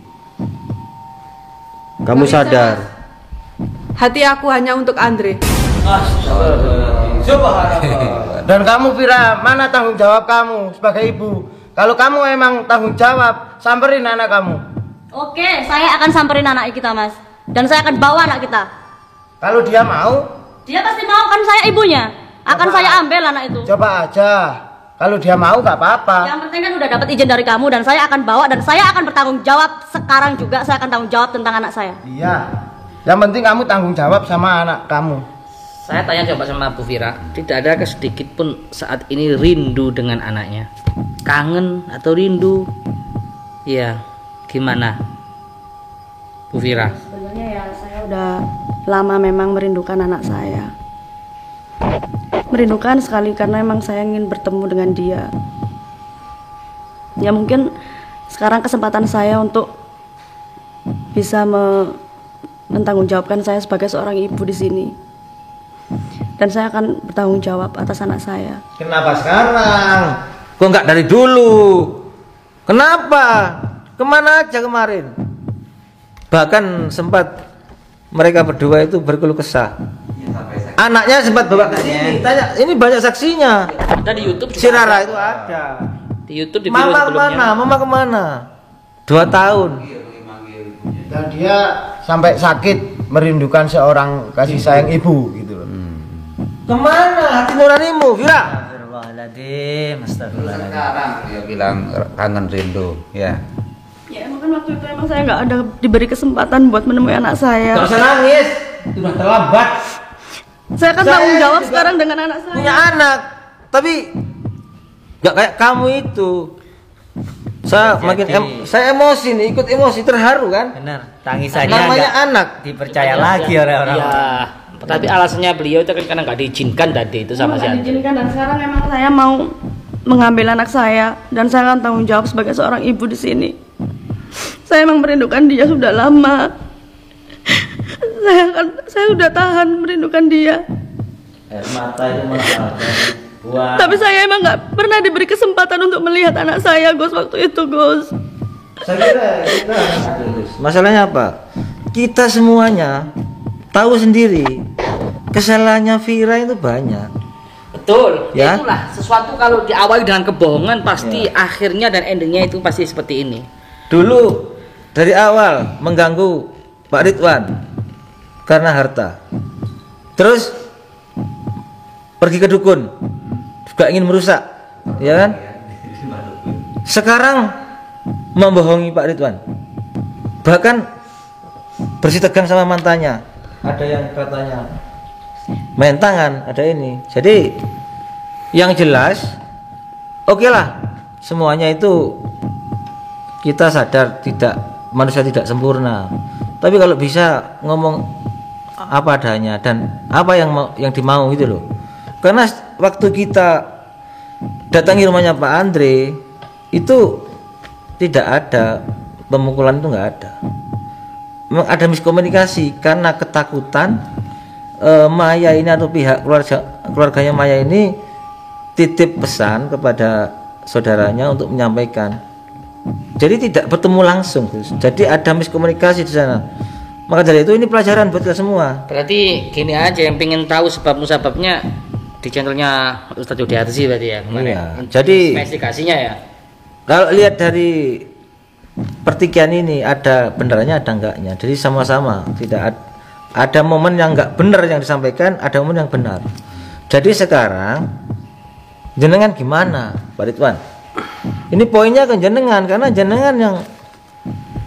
Kamu Nggak bisa, sadar. Mas. Hati aku hanya untuk Andre. Dan kamu Vira, mana tanggung jawab kamu sebagai ibu? Kalau kamu emang tanggung jawab, samperin anak kamu. Oke, saya akan samperin anak kita, Mas. Dan saya akan bawa anak kita. Kalau dia mau, Dia pasti mau, kan saya ibunya. Akan saya ambil anak itu. coba aja. Kalau dia mau nggak apa-apa. Yang penting kan udah dapat izin dari kamu dan saya akan bawa dan saya akan bertanggung jawab sekarang juga. Saya akan tanggung jawab tentang anak saya. Iya. Yang penting kamu tanggung jawab sama anak kamu. Saya tanya coba sama Bu Vira, tidak ada sedikit pun saat ini rindu dengan anaknya? Kangen atau rindu? Iya, gimana? Bu Vira. Sebenarnya ya saya udah lama memang merindukan anak saya. Merindukan sekali karena emang saya ingin bertemu dengan dia. Ya mungkin sekarang kesempatan saya untuk bisa mentanggungjawabkan saya sebagai seorang ibu di sini. Dan saya akan bertanggung jawab atas anak saya. Kenapa sekarang? Kok nggak dari dulu? Kenapa? Kemana aja kemarin? Bahkan sempat mereka berdua itu berkeluh kesah. Anaknya sempat bawa ke sini, tanya, ini banyak saksinya. Ada di YouTube juga. Si Rara ada. itu ada. Di YouTube di video Mama sebelumnya. kemana? Mama kemana? 2 tahun. Dan dia sampai sakit merindukan seorang kasih sayang ibu gitu loh. Kemana hati nuranimu, Vira? Astagfirullahaladzim, astagfirullahaladzim. Sekarang dia bilang kangen rindu, ya. Ya emang kan waktu itu emang saya nggak ada diberi kesempatan buat menemui anak saya. Gak usah nangis, sudah terlambat. Saya akan tanggung jawab sekarang dengan anak saya. Punya anak, tapi nggak kayak kamu itu. Saya saya emosi nih, ikut emosi, terharu kan? Benar, tangisannya Namanya nggak anak. dipercaya lagi oleh orang. Iya. Tapi alasannya beliau itu kan karena nggak diizinkan tadi itu sama si Nggak Andre. diizinkan, dan sekarang emang saya mau mengambil anak saya dan saya akan tanggung jawab sebagai seorang ibu di sini. Saya emang merindukan dia sudah lama. Saya sudah tahan merindukan dia. Air mata itu malah buat. Tapi saya emang nggak pernah diberi kesempatan untuk melihat anak saya, Gus, waktu itu, Gus. Saya kira kita masalahnya apa? Kita semuanya tahu sendiri kesalahannya Vira itu banyak. Betul. Ya? Itulah sesuatu kalau diawali dengan kebohongan pasti akhirnya dan endingnya itu pasti seperti ini. Dulu dari awal mengganggu Pak Ridwan karena harta. Terus pergi ke dukun juga ingin merusak, ya kan? Sekarang membohongi Pak Ridwan. Bahkan bersih tegang sama mantannya. Ada yang katanya main tangan, ada ini. Jadi yang jelas oke lah, semuanya itu kita sadar manusia tidak sempurna. Tapi kalau bisa ngomong apa adanya dan apa yang dimau gitu loh. Karena waktu kita datangi rumahnya Pak Andre itu tidak ada pemukulan, itu nggak ada. Memang ada miskomunikasi karena ketakutan Maya ini atau pihak keluarganya Maya ini titip pesan kepada saudaranya untuk menyampaikan. Jadi tidak bertemu langsung, jadi ada miskomunikasi di sana. Maka dari itu ini pelajaran buat kita semua. Berarti gini aja, yang pengen tahu sebab musababnya di channelnya Ustadz Yudi Arsi berarti ya kemarin. Iya. Jadi investigasinya ya. Kalau lihat dari pertikaian ini ada benarnya ada enggaknya. Jadi sama-sama tidak ada momen yang enggak benar yang disampaikan, ada momen yang benar. Jadi sekarang jenengan gimana, Pak Ridwan? Ini poinnya ke jenengan karena jenengan yang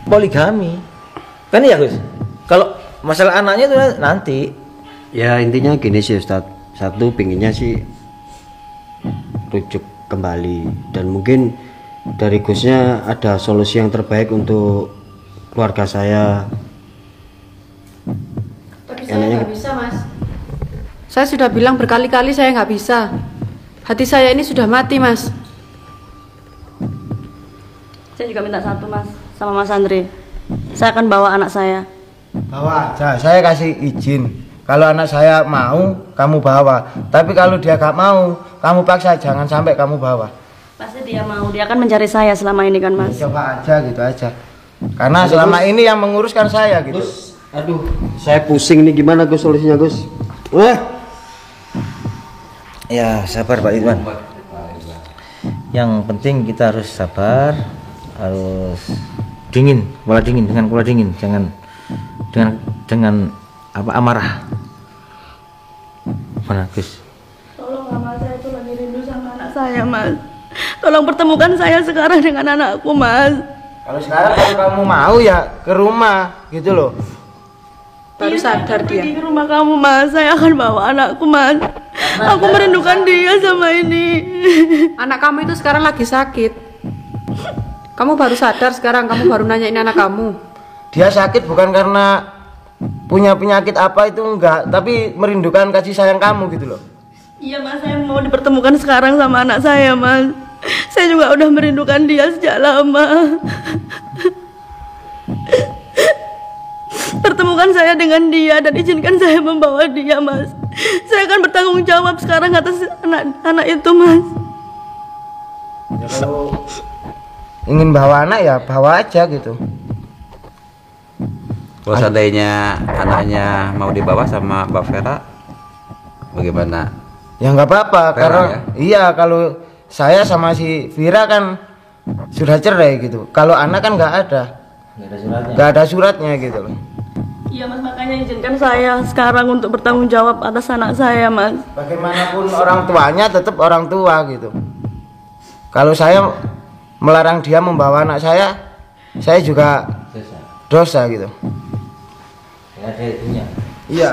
poligami. Kan ya, Gus? Kalau masalah anaknya itu nanti. Ya intinya gini sih Ustadz. Satu pinginnya sih rujuk kembali dan mungkin dari Gusnya ada solusi yang terbaik untuk keluarga saya. Tapi saya nggak bisa, Mas. Saya sudah bilang berkali-kali saya nggak bisa. Hati saya ini sudah mati, Mas. Saya juga minta satu, Mas, sama Mas Andre. Saya akan bawa anak saya. Bawa aja, saya kasih izin. Kalau anak saya mau, kamu bawa. Tapi kalau dia gak mau, kamu paksa, jangan sampai kamu bawa. Pasti dia mau, dia akan mencari saya selama ini kan, Mas. Coba aja gitu aja. Karena selama ini yang menguruskan saya gitu. Gus, aduh, saya pusing nih, gimana Gus solusinya Gus? Ya sabar Pak Ridwan. Yang penting kita harus sabar, harus dingin, kepala dingin, dengan kepala dingin, jangan dengan apa amarah. Mana Gus? Tolong, Mas, saya itu lagi rindu sama anak saya, Mas. Tolong pertemukan saya sekarang dengan anakku, Mas. Kalau sekarang kalau kamu mau ya ke rumah gitu loh. Baru sadar dia. Pergi ke rumah kamu, Mas. Saya akan bawa anakku, Mas. Aku merindukan dia sama ini. Anak kamu itu sekarang lagi sakit. Kamu baru sadar sekarang, kamu baru nanyain anak kamu. Dia sakit bukan karena punya penyakit apa itu enggak, tapi merindukan kasih sayang kamu gitu loh. Iya, Mas, saya mau dipertemukan sekarang sama anak saya, Mas. Saya juga udah merindukan dia sejak lama. pertemukan saya dengan dia dan izinkan saya membawa dia, Mas. Saya akan bertanggung jawab sekarang atas anak itu, Mas. Ya, kalau ingin bawa anak ya bawa aja gitu. Kalau seandainya anaknya mau dibawa sama Mbak Vera, bagaimana? Ya nggak apa-apa, Rela, karena ya? iya kalau saya sama si Vira kan sudah cerai gitu. Kalau anak kan nggak ada suratnya gitu loh. Iya, Mas, makanya izinkan saya sekarang untuk bertanggung jawab atas anak saya, Mas. Bagaimanapun orang tuanya tetap orang tua gitu. Kalau saya melarang dia membawa anak saya juga dosa gitu. Iya,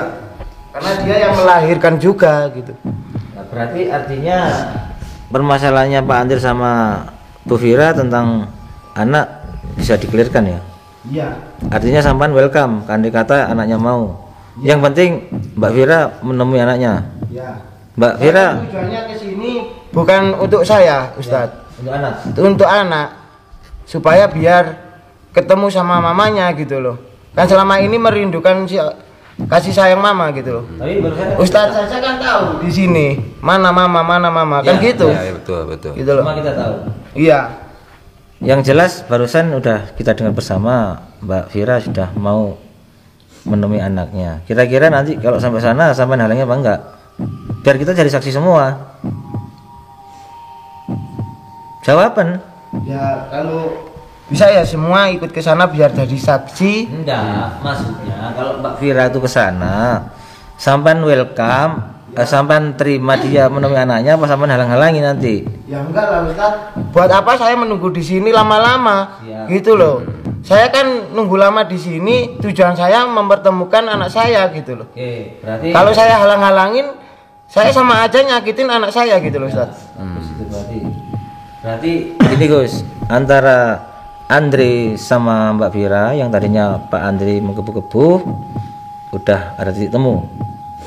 karena dia yang melahirkan juga gitu. Nah, berarti artinya permasalahannya Pak Andri sama Bu Vira tentang anak bisa dikelirkan ya? Iya. Artinya sampan welcome, andai kata anaknya mau. Yang penting Mbak Vira menemui anaknya. Iya. Mbak Vira Tujuannya ke sini bukan untuk saya, Ustadz. untuk anak. Untuk anak, supaya biar ketemu sama mamanya gitu loh. Kan selama ini merindukan kasih sayang mama gitu loh. Tapi barusan Ustadz saja kan tahu di sini mana mama kan gitu. Ya, betul. Gitu loh. semua kita tahu. Iya. Yang jelas barusan udah kita dengar bersama Mbak Vira sudah mau menemui anaknya. Kira-kira nanti kalau sampai sana sampai halangnya apa enggak? Biar kita jadi saksi semua. Jawaban? Ya kalau bisa ya semua ikut ke sana biar jadi saksi. Enggak, maksudnya kalau Mbak Vira itu ke sana, sampan welcome, sampan terima dia menemui anaknya, apa sampan halang-halangi nanti? Ya enggak lah Ustaz. Buat apa saya menunggu di sini lama-lama? Ya. Gitu loh. Saya kan nunggu lama di sini, tujuan saya mempertemukan anak saya gitu loh. Oke, berarti Kalau saya halang-halangin, saya sama aja nyakitin anak saya gitu loh Ustaz. Itu berarti ini Gus, antara Andri sama Mbak Vira yang tadinya Pak Andri menggebu-gebu udah ada titik temu.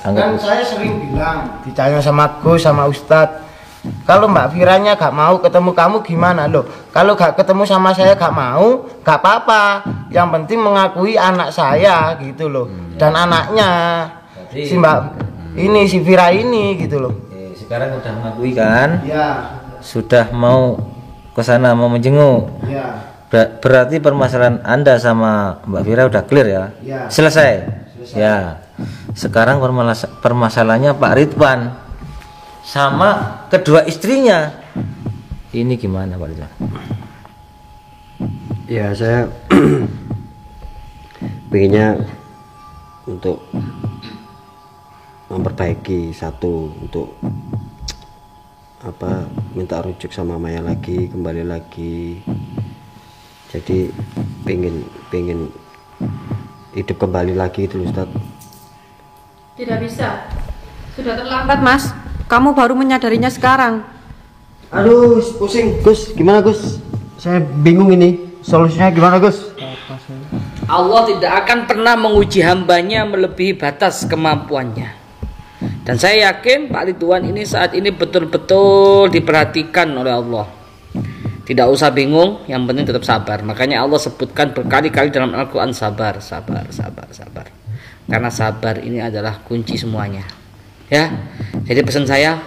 Kan Anggap saya sering bilang, ditanya sama Gus sama Ustadz, kalau Mbak Viranya gak mau ketemu kamu gimana loh? Kalau gak ketemu sama saya gak mau, gak apa-apa. Yang penting mengakui anak saya gitu loh. Dan anaknya Berarti- si Mbak ini si Vira ini gitu loh. Oke, sekarang udah mengakui kan? Ya, Sudah mau ke sana mau menjenguk. ya. Berarti permasalahan Anda sama Mbak Vira udah clear ya? Ya. Selesai. Ya. Sekarang permasalahannya Pak Ridwan sama kedua istrinya. Ini gimana Pak Ridwan? Ya saya pengennya untuk memperbaiki satu, untuk apa, minta rujuk sama Maya lagi, kembali lagi. Jadi pengen hidup kembali lagi itu Ustaz. Tidak bisa. Sudah terlambat, Mas. Kamu baru menyadarinya sekarang. Aduh, pusing Gus, gimana Gus? Saya bingung ini, solusinya gimana Gus? Allah tidak akan pernah menguji hambanya melebihi batas kemampuannya. Dan saya yakin Pak Ridwan ini saat ini betul-betul diperhatikan oleh Allah. Tidak usah bingung, yang penting tetap sabar. Makanya Allah sebutkan berkali-kali dalam Al-Quran sabar. Karena sabar ini adalah kunci semuanya. Ya, jadi pesan saya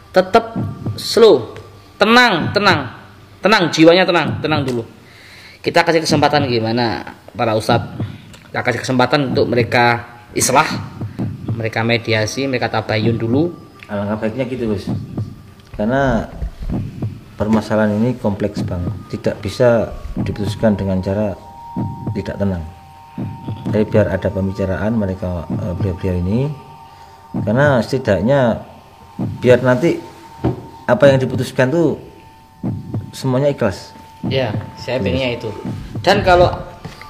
tetap slow, tenang, jiwanya tenang dulu. Kita kasih kesempatan gimana para ustadz? Kita kasih kesempatan untuk mereka islah, mereka mediasi, mereka tabayun dulu. Alangkah baiknya gitu Gus. Karena permasalahan ini kompleks banget, tidak bisa diputuskan dengan cara tidak tenang. Jadi biar ada pembicaraan mereka beliau-beliau ini, karena setidaknya biar nanti apa yang diputuskan tuh semuanya ikhlas. Ya, saya pengennya itu. Dan kalau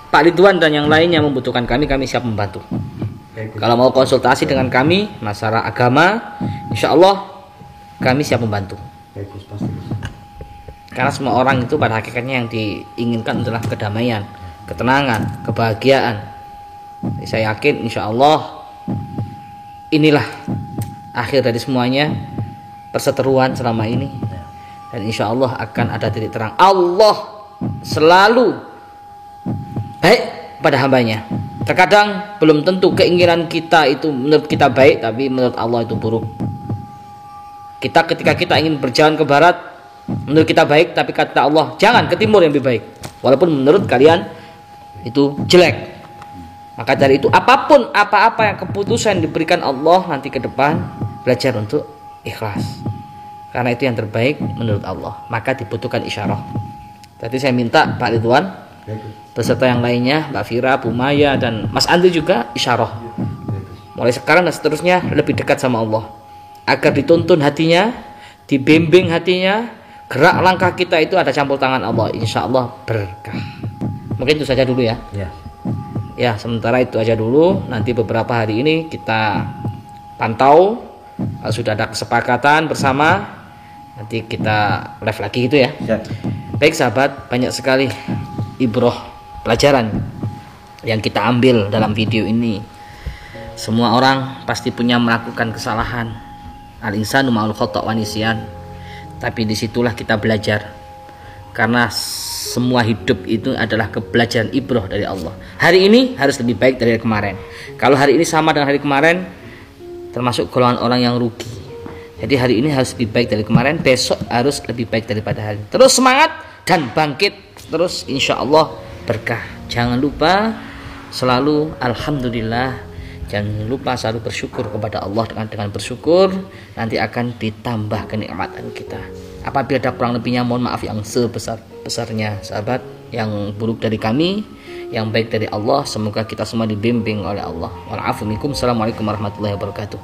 Pak Ridwan dan yang lainnya membutuhkan kami siap membantu. Kalau mau konsultasi dengan kami masalah agama, insya Allah kami siap membantu. Karena semua orang itu pada hakikatnya yang diinginkan adalah kedamaian, ketenangan, kebahagiaan. Jadi saya yakin insya Allah inilah akhir dari semuanya perseteruan selama ini. Dan insya Allah akan ada titik terang. Allah selalu baik pada hambanya. Terkadang belum tentu keinginan kita itu menurut kita baik, tapi menurut Allah itu buruk. Ketika kita ingin berjalan ke barat, menurut kita baik, tapi kata Allah jangan ke timur yang lebih baik, walaupun menurut kalian itu jelek. Maka dari itu apapun apa-apa yang keputusan diberikan Allah nanti ke depan, belajar untuk ikhlas, karena itu yang terbaik menurut Allah. Maka dibutuhkan isyarah. Tadi saya minta Pak Ridwan beserta yang lainnya, Mbak Fira, Bu Maya, dan Mas Andri juga isyarah. Mulai sekarang dan seterusnya lebih dekat sama Allah, agar dituntun hatinya, dibimbing hatinya, gerak langkah kita itu ada campur tangan Allah. Insya Allah berkah. Mungkin itu saja dulu ya. Ya, sementara itu aja dulu. Nanti beberapa hari ini kita pantau, sudah ada kesepakatan bersama, nanti kita live lagi gitu ya. Baik sahabat, banyak sekali ibroh, pelajaran yang kita ambil dalam video ini. Semua orang pasti punya melakukan kesalahan. Al-insanu ma'al khata' wa nisyan. Tapi disitulah kita belajar, karena semua hidup itu adalah kebelajaran ibroh dari Allah. Hari ini harus lebih baik dari kemarin. Kalau hari ini sama dengan hari kemarin, termasuk golongan orang yang rugi. Jadi hari ini harus lebih baik dari kemarin, besok harus lebih baik daripada hari ini. Terus semangat dan bangkit terus, insya Allah berkah. Jangan lupa selalu alhamdulillah, jangan lupa selalu bersyukur kepada Allah. Dengan bersyukur nanti akan ditambah kenikmatan kita. Apabila ada kurang lebihnya mohon maaf yang sebesar-besarnya sahabat. Yang buruk dari kami, yang baik dari Allah. Semoga kita semua dibimbing oleh Allah. Wa'alaikum warahmatullahi wabarakatuh.